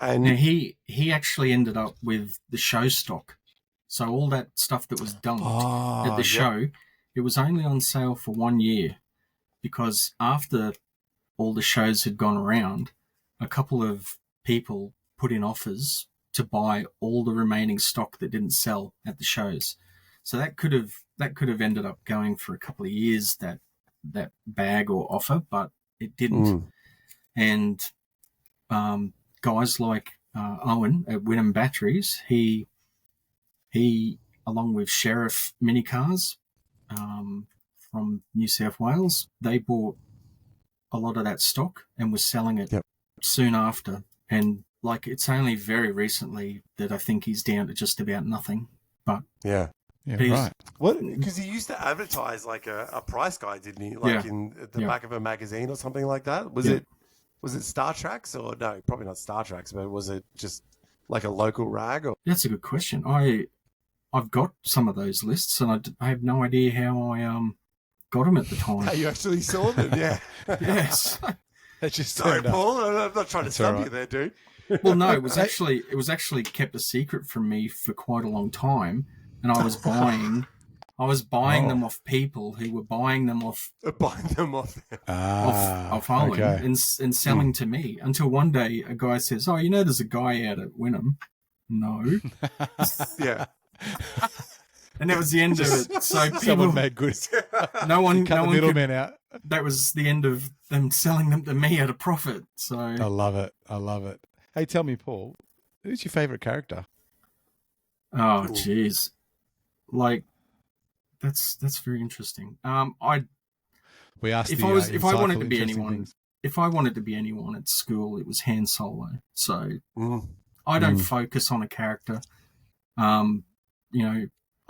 now he actually ended up with the show stock. So all that stuff that was dumped at the show, it was only on sale for 1 year, because after all the shows had gone around, a couple of people put in offers to buy all the remaining stock that didn't sell at the shows. So that could have that could have ended up going for a couple of years, that bag or offer, but it didn't. And guys like Owen at Wynnum Batteries, he along with Sheriff Minicars from New South Wales, they bought a lot of that stock and was selling it soon after. And like, it's only very recently that I think he's down to just about nothing. But yeah, right. What? Because he used to advertise like a price guide, didn't he? Like in the back of a magazine or something like that. Was it Star Treks or no? Probably not Star Treks, but was it just like a local rag? Or that's a good question. I've got some of those lists, and I have no idea how I got them at the time. How you actually saw them? Yeah. Yes. That's just sorry, Paul. I'm not trying to stump you there, dude. Well, no, it was actually kept a secret from me for quite a long time, and I was buying them off people who were buying them off Owen and selling to me, until one day a guy says, "Oh, there's a guy out at Wynnum." No. Yeah. And that was the end of it. So people, someone made good. No one cut the middleman out. That was the end of them selling them to me at a profit. So I love it. Hey, tell me, Paul, who's your favorite character? Oh, jeez, like that's very interesting. We asked if I wanted to be anyone at school, it was Han Solo. So I don't focus on a character.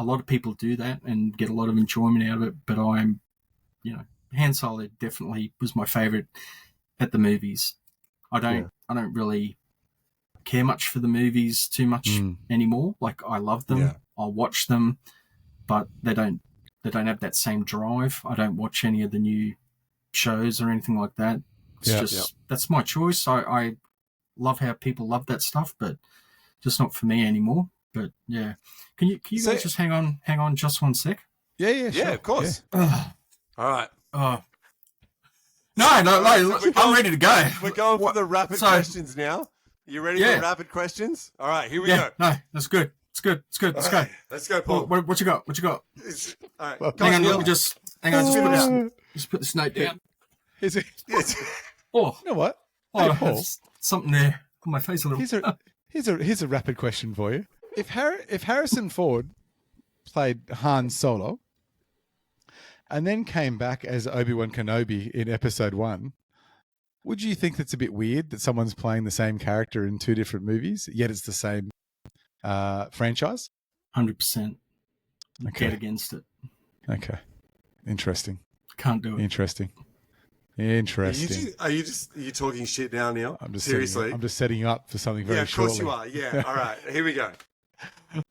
A lot of people do that and get a lot of enjoyment out of it, but I'm, Han Solo definitely was my favorite at the movies. I don't really care much for the movies too much anymore. Like, I love them, I'll watch them, but they don't have that same drive. I don't watch any of the new shows or anything like that. It's that's my choice. I love how people love that stuff, but just not for me anymore. But yeah, can you guys just hang on just one sec? Yeah, sure. Yeah, of course. Yeah. All right. No, I'm ready to go. We're going for the rapid questions now. You ready for rapid questions? All right, here we go. No, that's good. It's good. Let's go. Let's go, Paul. What you got? All right. Well, hang on, let me just put this note down. Is it? Oh, you know what? Hey, Paul. Something there on my face a little. Here's a rapid question for you. If Harrison Ford played Han Solo and then came back as Obi-Wan Kenobi in Episode 1, would you think that's a bit weird that someone's playing the same character in two different movies, yet it's the same franchise? 100%. Okay. Get against it. Okay. Interesting. Can't do it. Interesting. Are you talking shit now, Neil? I'm just seriously. I'm just setting you up for something very shortly. Yeah, of course you are. Yeah. All right. Here we go.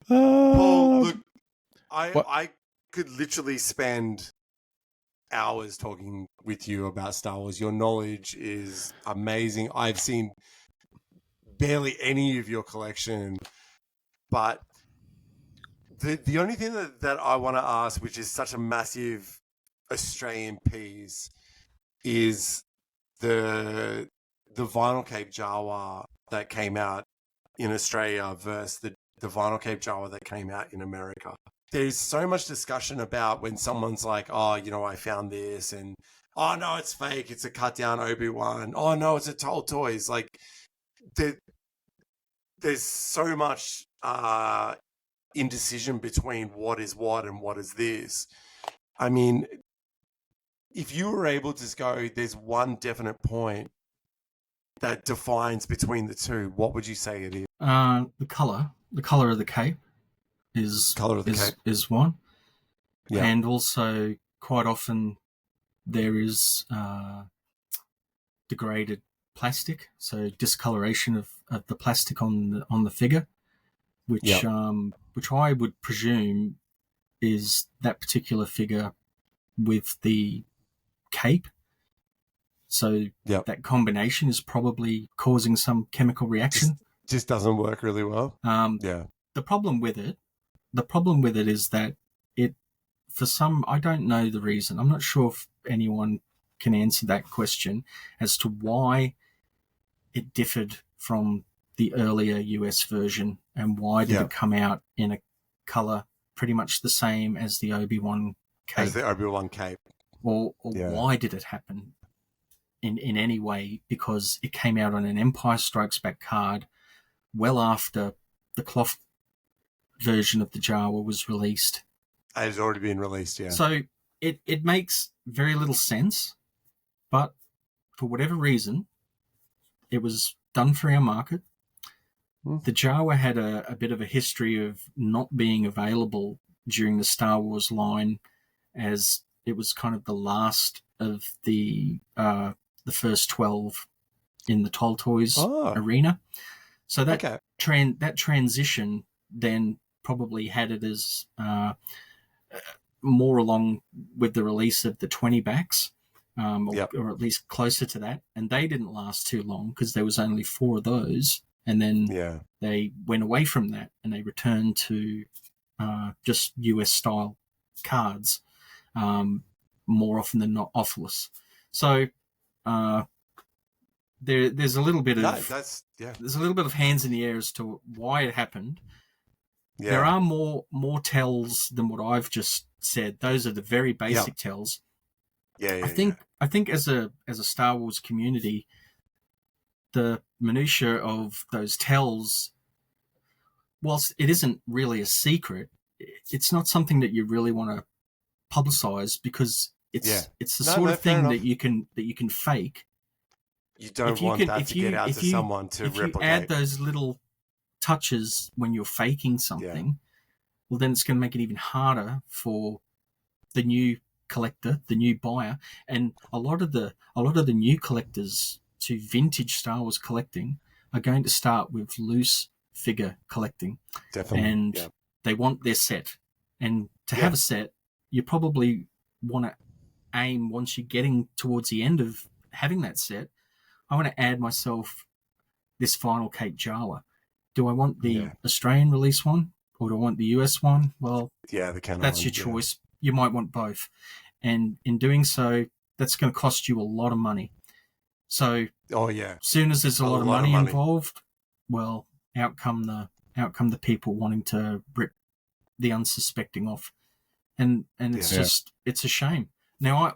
Paul, look, I could literally spend hours talking with you about Star Wars. Your knowledge is amazing. I've seen barely any of your collection, but the only thing that I want to ask, which is such a massive Australian piece, is the Vinyl Cape Jawa that came out in Australia versus the Vinyl Cape Jawa that came out in America. There's so much discussion about when someone's like, oh, I found this, and oh no, it's fake, it's a cut down Obi-Wan. Oh no, it's a Told Toys. Like, there's so much indecision between what is what and what is this. I mean, if you were able to go, there's one definite point that defines between the two, what would you say it is? The color of the cape is one. Yeah. And also quite often there is degraded plastic, so discoloration of the plastic on the figure, which I would presume is that particular figure with the cape. So that combination is probably causing some chemical reaction. Just doesn't work really well. The problem with it is that for some, I don't know the reason. I'm not sure if anyone can answer that question as to why it differed from the earlier US version and why did it come out in a color pretty much the same as the Obi-Wan cape? As the Obi-Wan cape. Or why did it happen in any way? Because it came out on an Empire Strikes Back card well after the cloth version of the Jawa was released. It has already been released, yeah. So it makes very little sense, but for whatever reason, it was done for our market. The Jawa had a bit of a history of not being available during the Star Wars line, as it was kind of the last of the first 12 in the Tall Toys arena. So that transition then probably had it as more along with the release of the 20 backs, or at least closer to that. And they didn't last too long because there was only 4 of those. And then they went away from that and they returned to just US style cards, more often than not offless. So there's a little bit of there's a little bit of hands in the air as to why it happened. Yeah. There are more tells than what I've just said. Those are the very basic tells. I think as a Star Wars community, the minutiae of those tells, whilst it isn't really a secret, it's not something that you really want to publicize because it's the sort of thing that you can fake. You don't want that to get out to someone to replicate. If you add those little touches when you're faking something, well, then it's going to make it even harder for the new collector, the new buyer, and a lot of the new collectors to vintage Star Wars collecting are going to start with loose figure collecting. Definitely. And they want their set. And to have a set, you probably want to aim, once you're getting towards the end of having that set, I want to add myself this final Cape Jawa. Do I want the Australian release one or do I want the US one? Well, that's your choice. You might want both. And in doing so, that's going to cost you a lot of money. So, as soon as there's a lot of money involved, well, out come the people wanting to rip the unsuspecting off, and it's it's a shame. Now,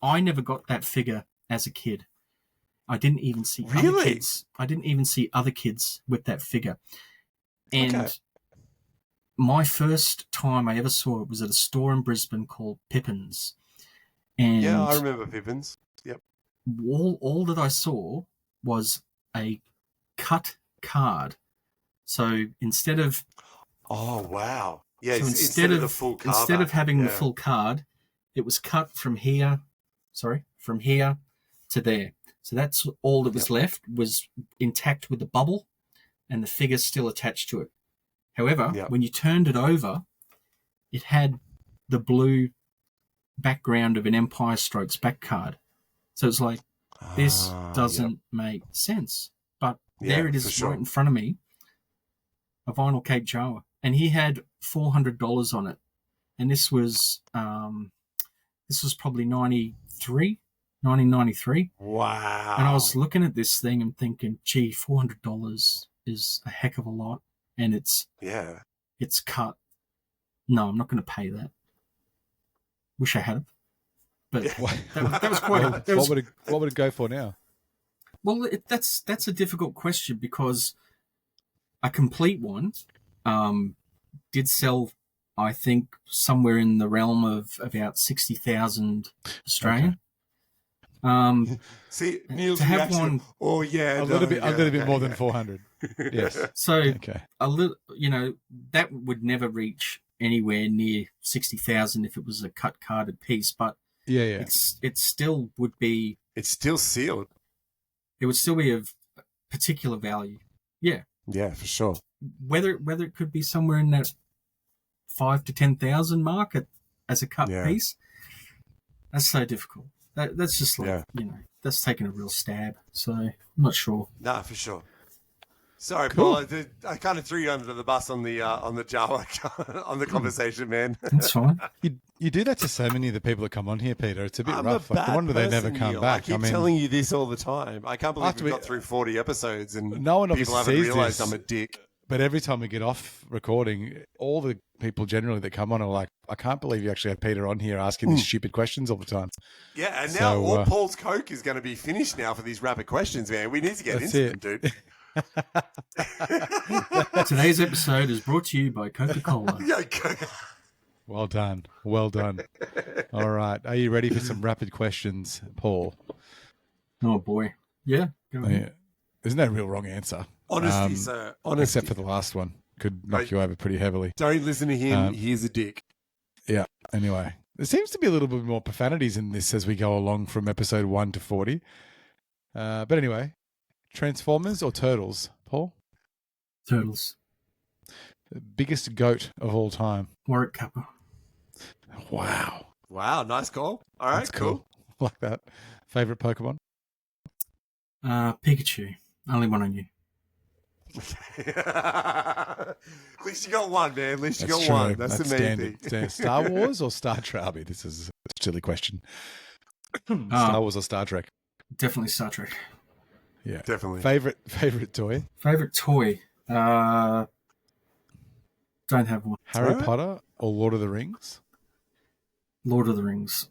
I never got that figure as a kid. I didn't even see other kids. I didn't even see other kids with that figure, and my first time I ever saw it was at a store in Brisbane called Pippin's. And I remember Pippin's. Yep. All that I saw was a cut card. So instead of instead of the full card, instead of having the full card, it was cut from here to there. So that's all that was left, was intact with the bubble and the figure still attached to it. However, when you turned it over, it had the blue background of an Empire Strikes Back card. So it's like, this doesn't make sense. But there it is right in front of me, a vinyl Cape Jawa. And he had $400 on it. And this was probably 1993. Wow. And I was looking at this thing and thinking, gee, $400 is a heck of a lot. And it's cut. No, I'm not going to pay that. Wish I had. But that was quite. What would it go for now? Well, that's a difficult question because a complete one did sell, I think, somewhere in the realm of about 60,000 Australian. See, Neil's to have reaction, one, a little bit more than 400. Yes. So a little, that would never reach anywhere near 60,000 if it was a cut carded piece, but it still would be. It's still sealed. It would still be of particular value. Yeah. Yeah, for sure. Whether it could be somewhere in that 5,000 to 10,000 mark as a cut piece, that's so difficult. That's just like, that's taking a real stab. So I'm not sure. Nah, for sure. Sorry, cool. Paul. I kind of threw you under the bus on the Jawa on the conversation, man. That's fine. You do that to so many of the people that come on here, Peter. It's a bit rough. No wonder they never come back. I keep telling you this all the time. I can't believe we've got through 40 episodes and no one people haven't realised I'm a dick. But every time we get off recording, all the people generally that come on are like, I can't believe you actually had Peter on here asking these stupid questions all the time. Yeah, and now all Paul's Coke is going to be finished now for these rapid questions, man. We need to get into them, dude. Today's episode is brought to you by Coca-Cola. Well done. Well done. All right. Are you ready for some rapid questions, Paul? Oh, boy. Yeah. Go ahead. Yeah. Isn't that a real wrong answer? Honesty, sir. Honesty. Except for the last one. Could knock you over pretty heavily. Don't listen to him. He's a dick. Yeah. Anyway, there seems to be a little bit more profanities in this as we go along from episode 1 to 40. But anyway, Transformers or Turtles, Paul? Turtles. The biggest goat of all time. Warwick Kappa. Wow. Wow, nice call. All right, that's cool. Like that. Favorite Pokemon? Pikachu. Only one I knew. At least you got one, man. At least you got true. one. That's the main thing. Star Wars or Star Trek? This is a silly question. Star Wars or Star Trek? Definitely Star Trek. Yeah, definitely. Favorite toy? Favorite toy? Don't have one. Harry Potter or Lord of the Rings? Lord of the Rings.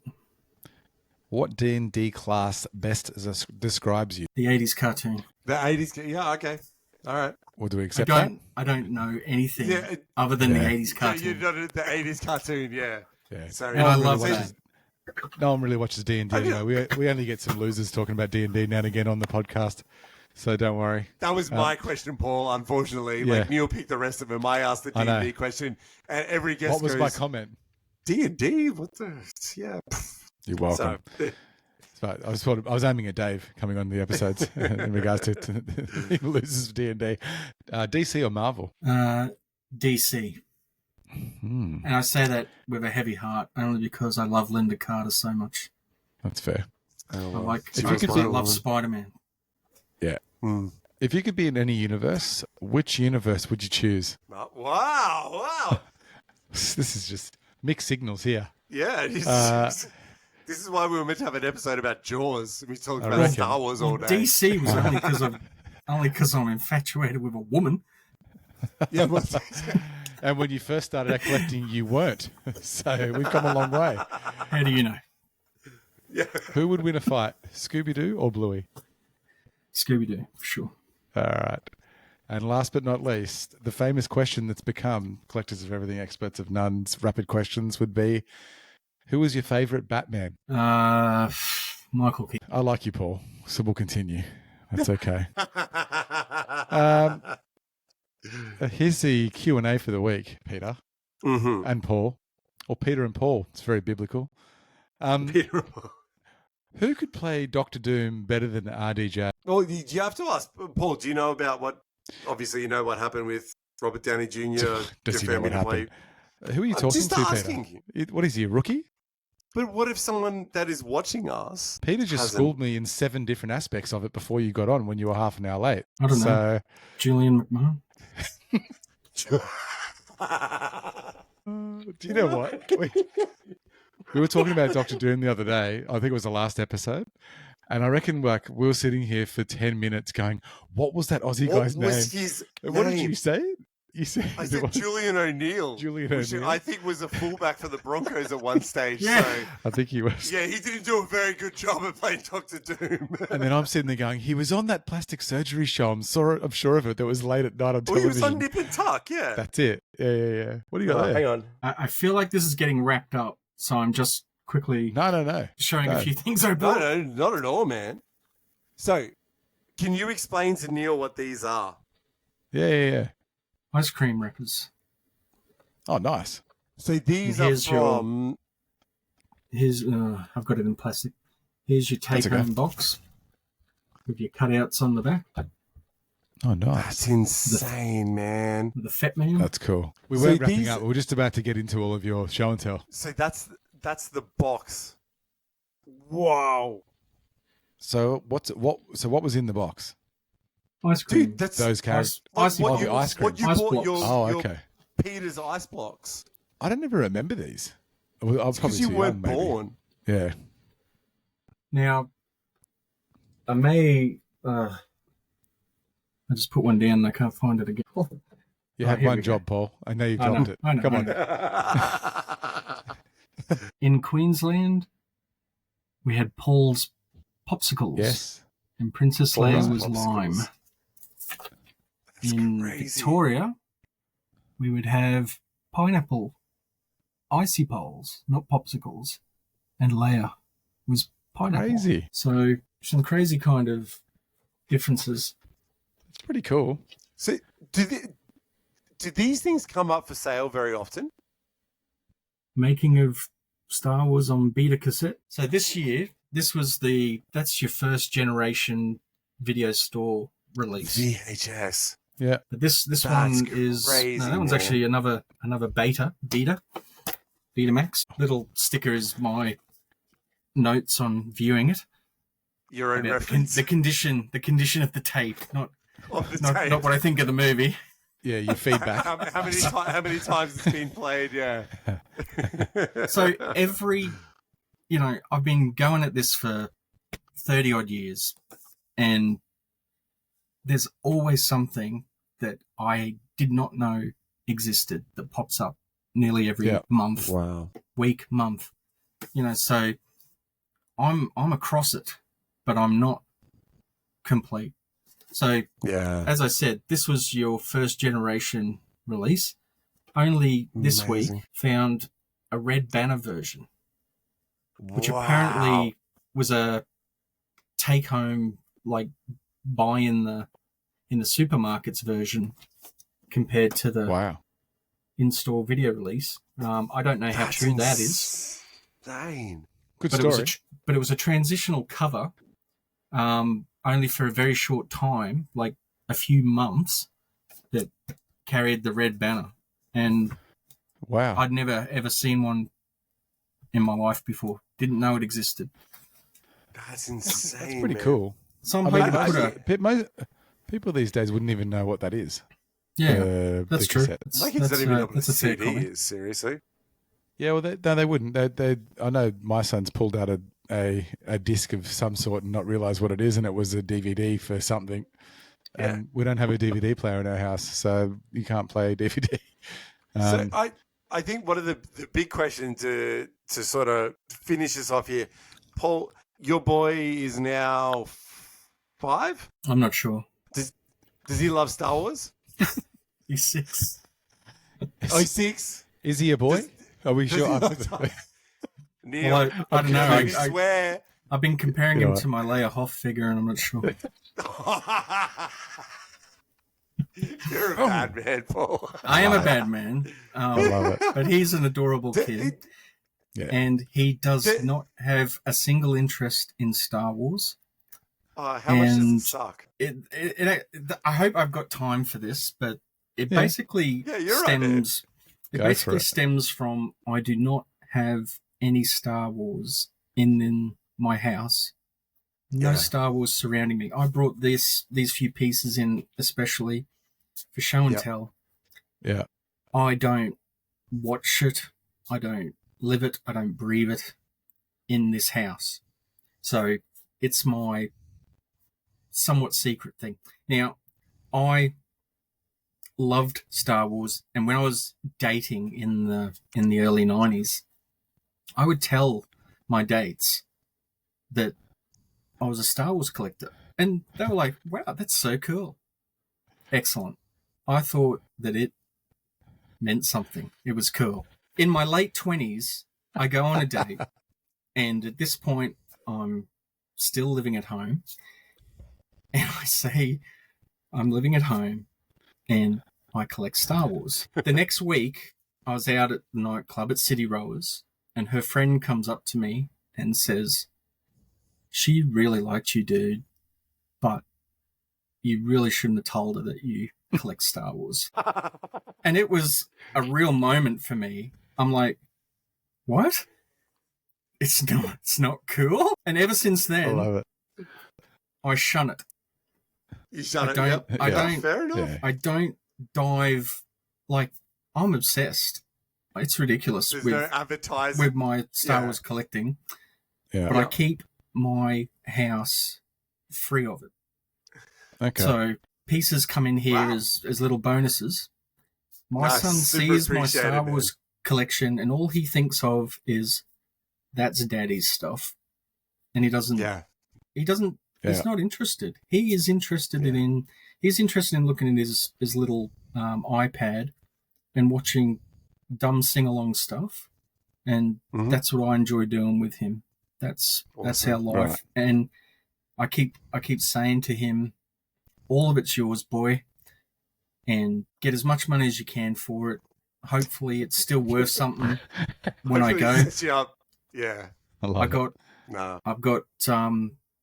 What D&D class best describes you? The 80s cartoon. The 80s? Yeah, okay. All right. Well, do we accept that? I don't know anything other than the 80s cartoon. Yeah, you know the 80s cartoon, yeah. Sorry. And I love that. No one really watches D&D anyway. We only get some losers talking about D&D now and again on the podcast, so don't worry. That was my question, Paul, unfortunately. Like, Neil picked the rest of them. I asked the D&D question, and every guest What was my comment? D&D? What the... Yeah. You're welcome. So, I was aiming at Dave coming on the episodes in regards to losers of D&D. DC or Marvel? DC. And I say that with a heavy heart only because I love Linda Carter so much. That's fair. I love Spider-Man. Yeah. If you could be in any universe, which universe would you choose? Wow. This is just mixed signals here. Yeah, it is. This is why we were meant to have an episode about Jaws. We talked about Star Wars all day. DC was only because I'm infatuated with a woman. Yeah, and when you first started collecting, you weren't. So we've come a long way. How do you know? Yeah. Who would win a fight, Scooby-Doo or Bluey? Scooby-Doo, for sure. All right. And last but not least, the famous question that's become Collectors of Everything, Experts of None's rapid questions would be, who was your favourite Batman? Michael Keaton. I like you, Paul, so we'll continue. That's okay. Here's the Q&A for the week, Peter and Paul. Or Peter and Paul. It's very biblical. Peter and Paul. Who could play Dr. Doom better than RDJ? Well, you have to ask, Paul, do you know about obviously you know what happened with Robert Downey Jr. Does he know what happened? Who are you talking to, asking Peter? What is he, a rookie? But what if someone that is watching us... Peter just schooled me in 7 different aspects of it before you got on when you were half an hour late. I don't know. Julian McMahon? Do you know what? We were talking about Dr. Doom the other day. I think it was the last episode. And I reckon we were sitting here for 10 minutes going, what was that Aussie guy's name? What did you say? I said Julian O'Neill. Which I think was a fullback for the Broncos at one stage. Yeah. So, I think he was. Yeah, he didn't do a very good job at playing Dr. Doom. And then I'm sitting there going, he was on that plastic surgery show. I'm sure of it. That was late at night on television. He was on Nip and Tuck, yeah. That's it. Yeah. What do you got there? Hang on. I feel like this is getting wrapped up, so I'm just quickly no. showing a few things I bought. No, not at all, man. So, can you explain to Neil what these are? Yeah. Ice cream wrappers. Oh, nice. So these are from... I've got it in plastic. Here's your take-home box with your cutouts on the back. Oh, nice. That's insane, man. With the Fat Man. That's cool. We weren't wrapping up. We were just about to get into all of your show and tell. So that's the box. Wow. So what was in the box? Ice cream. Dude, that's those characters. Ice cream. What you bought your Peter's ice blocks. I don't ever remember these. I was probably you too weren't young, born. Yeah. Now, I may. I just put one down and I can't find it again. You had one job, Paul. I know you've dropped it. I know, Come on. In Queensland, we had Paul's popsicles. Yes. And Princess Leia was lime. In Victoria, we would have pineapple icy poles, not popsicles, and Leia was pineapple. Crazy. So some crazy kind of differences. It's pretty cool. So do these things come up for sale very often? Making of Star Wars on beta cassette. So this year, that's your first generation video store release. VHS. Yeah. But this one is that one's actually another beta Max. Little sticker is my notes on viewing it. Your own reference. The condition of the tape, not what I think of the movie. Yeah, your feedback. how many times it's been played? Yeah. So I've been going at this for 30 odd years, and there's always something that I did not know existed that pops up nearly every month, week, month. So I'm across it, but I'm not complete. So, as I said, this was your first generation release. Only this week found a Red Banner version, which apparently was a take-home, like, buy in the supermarkets version compared to the in-store video release. I don't know how true that is. Insane. Good story. But it was a transitional cover. Only for a very short time, like a few months, that carried the Red Banner. And I'd never, ever seen one in my life before. Didn't know it existed. That's insane. That's pretty cool. People these days wouldn't even know what that is. Yeah, that's true. My kids don't even know what a CD is, seriously. Yeah, well, they wouldn't. I know my son's pulled out a disc of some sort and not realize what it is, and it was a DVD for something. Yeah. And we don't have a DVD player in our house, so you can't play DVD. So I think one of the big questions to sort of finish us off here, Paul, your boy is now 5? I'm not sure. Does he love Star Wars? He's 6. Oh, he's 6? Is he a boy? Are we sure? Neil, I don't know. I swear. I've been comparing him to my Leia Hoth figure, and I'm not sure. You're a bad man, Paul. I am a bad man. I love it. But he's an adorable kid. And he does not have a single interest in Star Wars. How much does it suck? I hope I've got time for this, but it basically stems. It basically stems from I do not have any Star Wars in my house. No Star Wars surrounding me. I brought these few pieces in especially for show and tell. Yeah. I don't watch it. I don't live it. I don't breathe it in this house. So it's my somewhat secret thing. Now, I loved Star Wars, and when I was dating in the early 90s, I would tell my dates that I was a Star Wars collector, and they were like, wow, that's so cool. Excellent. I thought that it meant something. It was cool. In my late 20s, I go on a date, and at this point, I'm still living at home, and I say, I'm living at home, and I collect Star Wars. The next week, I was out at the nightclub at City Rowers, and her friend comes up to me and says, she really liked you, dude, but you really shouldn't have told her that you collect Star Wars. And it was a real moment for me. I'm like, what? It's not cool? And ever since then, I love it. I shun it. You shun it. Fair enough. I don't dive, like, I'm obsessed. It's ridiculous. There's no advertising with my Star Wars collecting. Yeah. But I keep my house free of it. Okay. So pieces come in here as little bonuses, My son super sees my Star appreciated, Wars collection, and all he thinks of is that's Daddy's stuff, and he doesn't. Yeah. He doesn't. He's not interested. He is interested in. He's interested in looking at his little iPad and watching dumb sing along stuff, and that's what I enjoy doing with him. That's our life, right. And I keep saying to him, all of it's yours, boy, and get as much money as you can for it. Hopefully, it's still worth something when I go. Yeah, I've got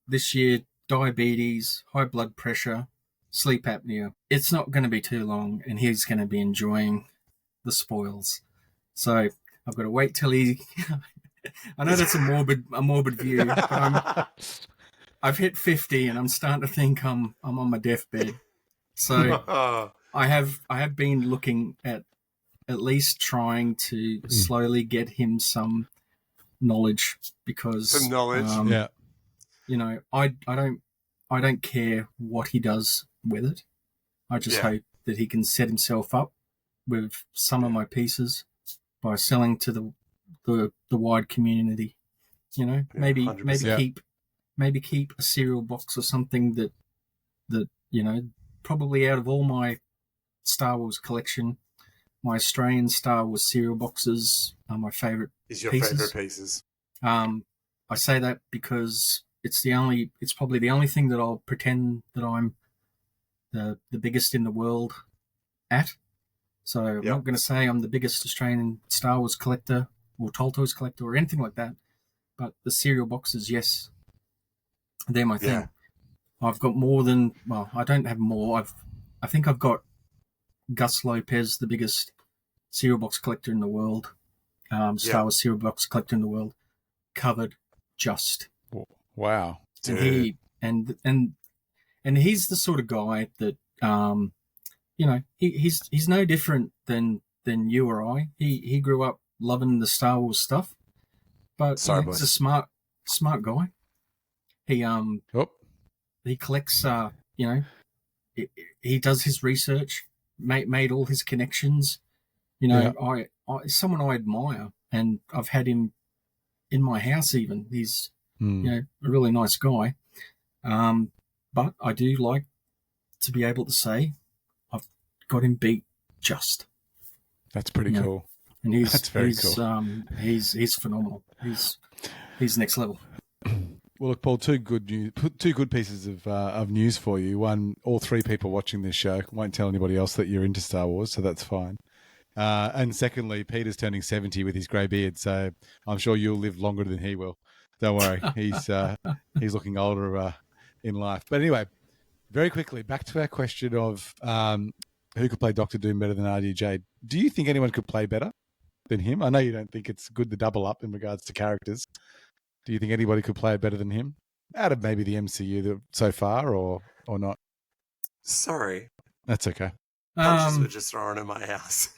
this year diabetes, high blood pressure, sleep apnea. It's not going to be too long, and he's going to be enjoying the spoils. So I've got to wait till he. I know that's a morbid view, but I've hit 50, and I'm starting to think I'm on my deathbed. So I have been looking at least trying to slowly get him some knowledge, because some knowledge. You know, I don't care what he does with it. I just hope that he can set himself up with some of my pieces by selling to the wide community. You know, maybe keep a cereal box or something that you know, probably out of all my Star Wars collection, my Australian Star Wars cereal boxes are my favourite. Is your favourite pieces? I say that because it's probably the only thing that I'll pretend that I'm the biggest in the world at. So I'm not going to say I'm the biggest Australian Star Wars collector or Tolto's collector or anything like that. But the cereal boxes, yes, they're my thing. I've got more than, well, I don't have more. I think I've got Gus Lopez, the biggest cereal box collector in the world, Star Wars cereal box collector in the world, covered just. Wow. And he and he's the sort of guy that you know, he's no different than you or I. He grew up loving the Star Wars stuff, but he's a smart guy. He collects. You know, he does his research, made all his connections. You know, I someone I admire, and I've had him in my house. Even he's you know, a really nice guy. But I do like to be able to say I've got him beat just. That's pretty cool. And he's cool. He's phenomenal. He's next level. Well, look, Paul, two good pieces of news for you. One, all three people watching this show won't tell anybody else that you're into Star Wars, so that's fine. And secondly, Peter's turning 70 with his grey beard, so I'm sure you'll live longer than he will. Don't worry, he's looking older in life. But anyway, very quickly, back to our question of who could play Doctor Doom better than RDJ. Do you think anyone could play better than him? I know you don't think it's good to double up in regards to characters. Do you think anybody could play it better than him? Out of maybe the MCU so far, or not? Sorry. That's okay. Punches were just thrown in my house.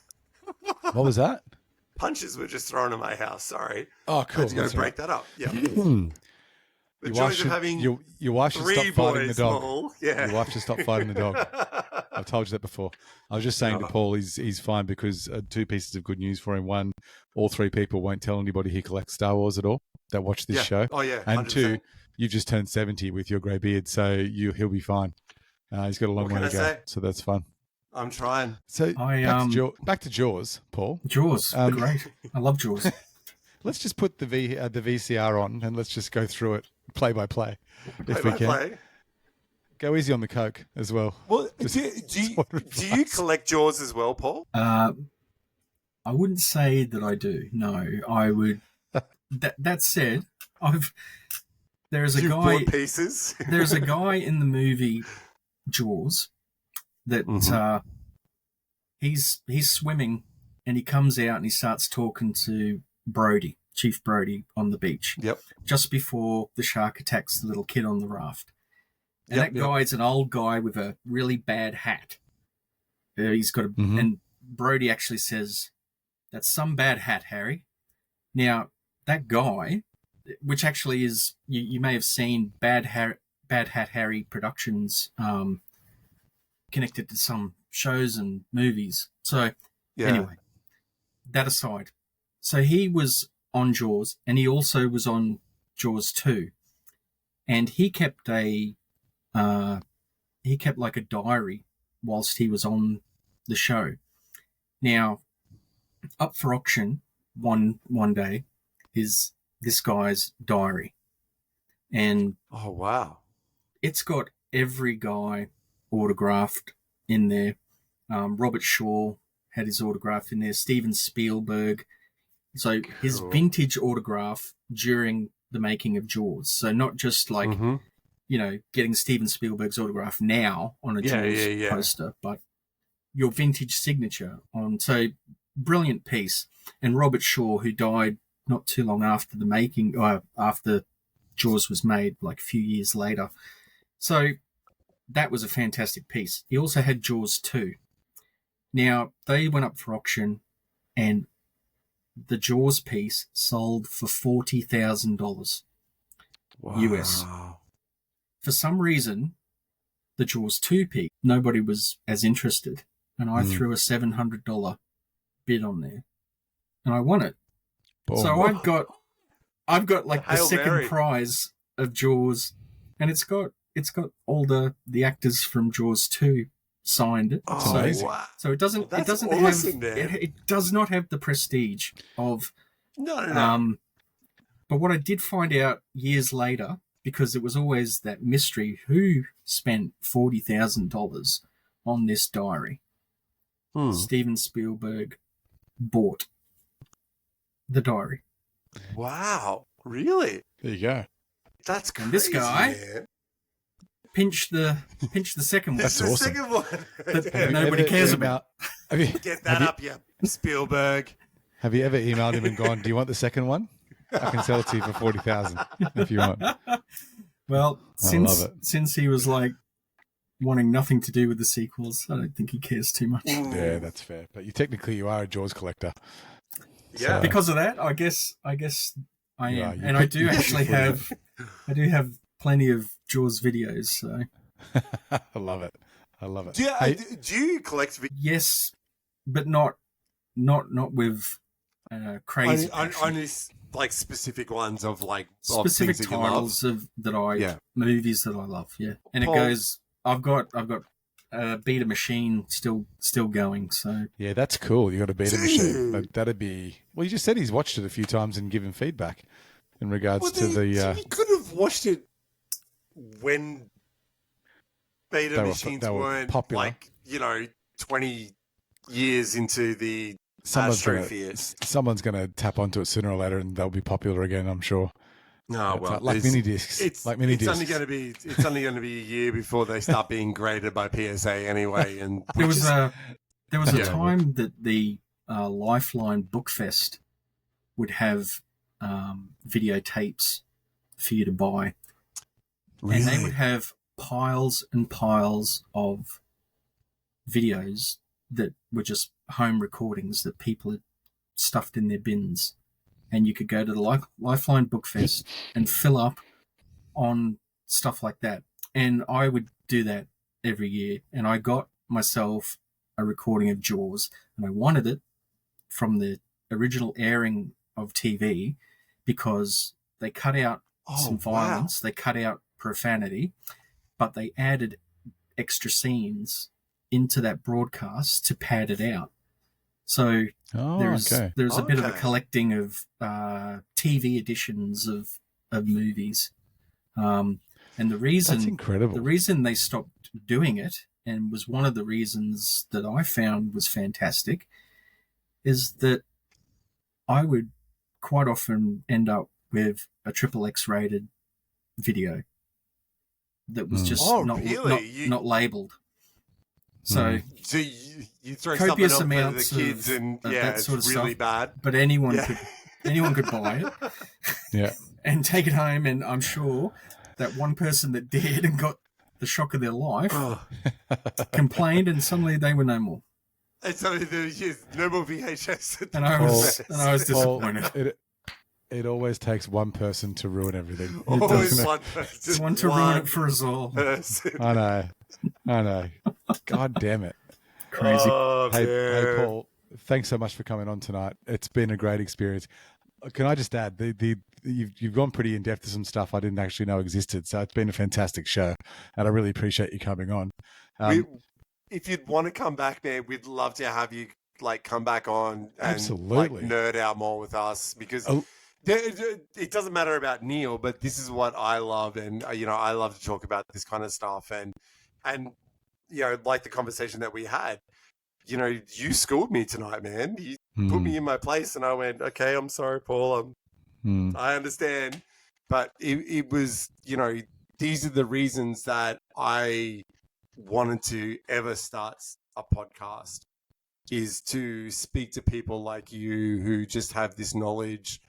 What was that? Punches were just thrown in my house. Sorry. Oh, cool. I had to go break that up. Yeah. The your joys of having your wife should stop fighting the dog. Paul. Yeah. Your wife should stop fighting the dog. I've told you that before. I was just saying to Paul, he's fine because two pieces of good news for him. One, all three people won't tell anybody he collects Star Wars at all that watch this show. Oh, yeah. 100%. And two, you just turned 70 with your grey beard, so he'll be fine. He's got a long way to go, so that's fun. I'm trying. So back to Jaws, Paul. Jaws, great. I love Jaws. Let's just put the VCR on and let's just go through it play by play, if we can. Go easy on the Coke as well. Well, do you collect Jaws as well, Paul? I wouldn't say that I do. No, I would. That said, there's a guy. Bought pieces. There's a guy in the movie Jaws that he's swimming and he comes out and he starts talking to Brody, Chief Brody, on the beach. Yep. Just before the shark attacks the little kid on the raft. And that guy's an old guy with a really bad hat. He's got and Brody actually says, "That's some bad hat, Harry." Now, that guy, which actually is, you may have seen Bad Hat Harry Productions connected to some shows and movies. So Yeah. Anyway, that aside, so he was on Jaws, and he also was on Jaws 2, and he kept like a diary whilst he was on the show. Now, up for auction one day is this guy's diary, and Oh wow, it's got every guy autographed in there. Robert Shaw had his autograph in there. Steven Spielberg. So his vintage autograph during the making of Jaws. So not just like, getting Steven Spielberg's autograph now on a Jaws poster, but your vintage signature on. So brilliant piece. And Robert Shaw, who died not too long after the making, or after Jaws was made, like a few years later. So that was a fantastic piece. He also had Jaws 2. Now, they went up for auction, and the Jaws piece sold for $40,000 US. For some reason, the Jaws 2 piece, nobody was as interested, and I threw a $700 bid on there, and I won it. Boom. So I've got like the second prize of Jaws, and it's got all the actors from Jaws 2 signed it. Oh, amazing. So it doesn't awesome, have it does not have the prestige of no. But what I did find out years later, because it was always that mystery, who spent $40,000 on this diary. Steven Spielberg bought the diary. Wow, really? There you go. That's crazy. And this guy pinch the second one. That's the awesome. Second one. that nobody cares about. Get that up, Spielberg. Have you ever emailed him and gone, "Do you want the second one? I can sell it to you for $40,000 if you want." Well, since he was like wanting nothing to do with the sequels, I don't think he cares too much. Yeah, that's fair. But you are a Jaws collector. Yeah, so, because of that, I guess I am, and I do actually have plenty of Jaws videos. So I love it. Do you collect videos? Yes, but not with crazy. Only like specific ones of like specific of titles movies that I love. Yeah, and Paul, it goes. I've got a beta machine still going. So yeah, that's cool. You got a beta machine. That'd be. Well, you just said he's watched it a few times and given feedback in regards to the. He could have watched it when beta machines weren't popular. Like 20 years into the someone's going to tap onto it sooner or later, and they'll be popular again. I'm sure. No, well, like mini discs. It's only going to be a year before they start being graded by PSA anyway. And there was a time that the Lifeline Bookfest would have videotapes for you to buy, and they would have piles and piles of videos that were just home recordings that people had stuffed in their bins. And you could go to the Lifeline Bookfest and fill up on stuff like that. And I would do that every year. And I got myself a recording of Jaws, and I wanted it from the original airing of TV because they cut out some violence, they cut out profanity, but they added extra scenes into that broadcast to pad it out. So there's a bit of a collecting of TV editions of movies, and the reason that's incredible. The reason they stopped doing it, and was one of the reasons that I found was fantastic, is that I would quite often end up with a XXX rated video that was just not labeled. So you throw copious something up amounts for the kids, and that sort of it's really stuff, bad. But anyone could buy it, and take it home. And I'm sure that one person that did and got the shock of their life complained, and suddenly they were no more. And suddenly there was no more VHS. And I was disappointed. It always takes one person to ruin everything. Always one person. One to ruin it for us all. I know. God damn it. Crazy. Hey, Paul, thanks so much for coming on tonight. It's been a great experience. Can I just add, you've gone pretty in depth to some stuff I didn't actually know existed. So it's been a fantastic show, and I really appreciate you coming on. If you'd want to come back, man, we'd love to have you come back on and absolutely nerd out more with us, because it doesn't matter about Neil, but this is what I love, and I love to talk about this kind of stuff, and like the conversation that we had. You schooled me tonight, man. You put me in my place, and I went, okay, I'm sorry, Paul. I understand. But it was, these are the reasons that I wanted to ever start a podcast, is to speak to people like you who just have this knowledge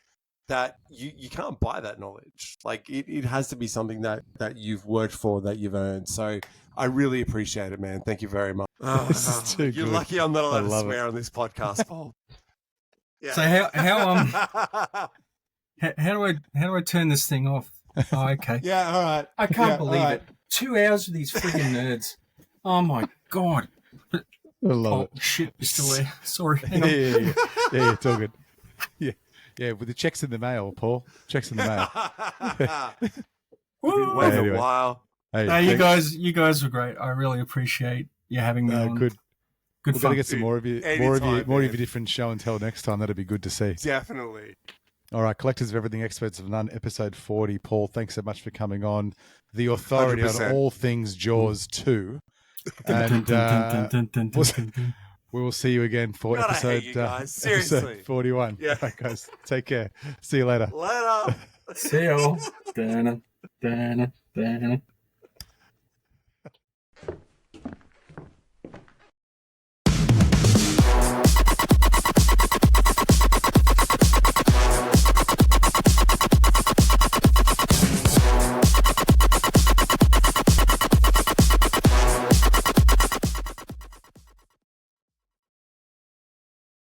that you can't buy that knowledge. Like it has to be something that you've worked for, that you've earned. So I really appreciate it, man. Thank you very much. This is too You're good. lucky I'm not allowed to swear on this podcast, Paul. Yeah. So how do I turn this thing off? Oh, okay. Yeah, all right. I can't believe it. 2 hours with these friggin' nerds. Oh my god. I love it. Shit, you're still there. Sorry. Yeah, it's all good. Yeah, with the checks in the mail, Paul. Checks in the mail. Been waiting a while. Hey, no, you guys were great. I really appreciate you having me on. Good. Good We're fun. gonna get some more of you, more of your different show and tell next time. That'd be good to see. Definitely. All right, Collectors of Everything, Experts of None, episode 40. Paul, thanks so much for coming on. The authority 100%. on all things Jaws 2. And we will see you again for God, I episode, hate you guys. Seriously. episode 41. Yeah. All right, guys. Take care. See you later. Later. See y'all.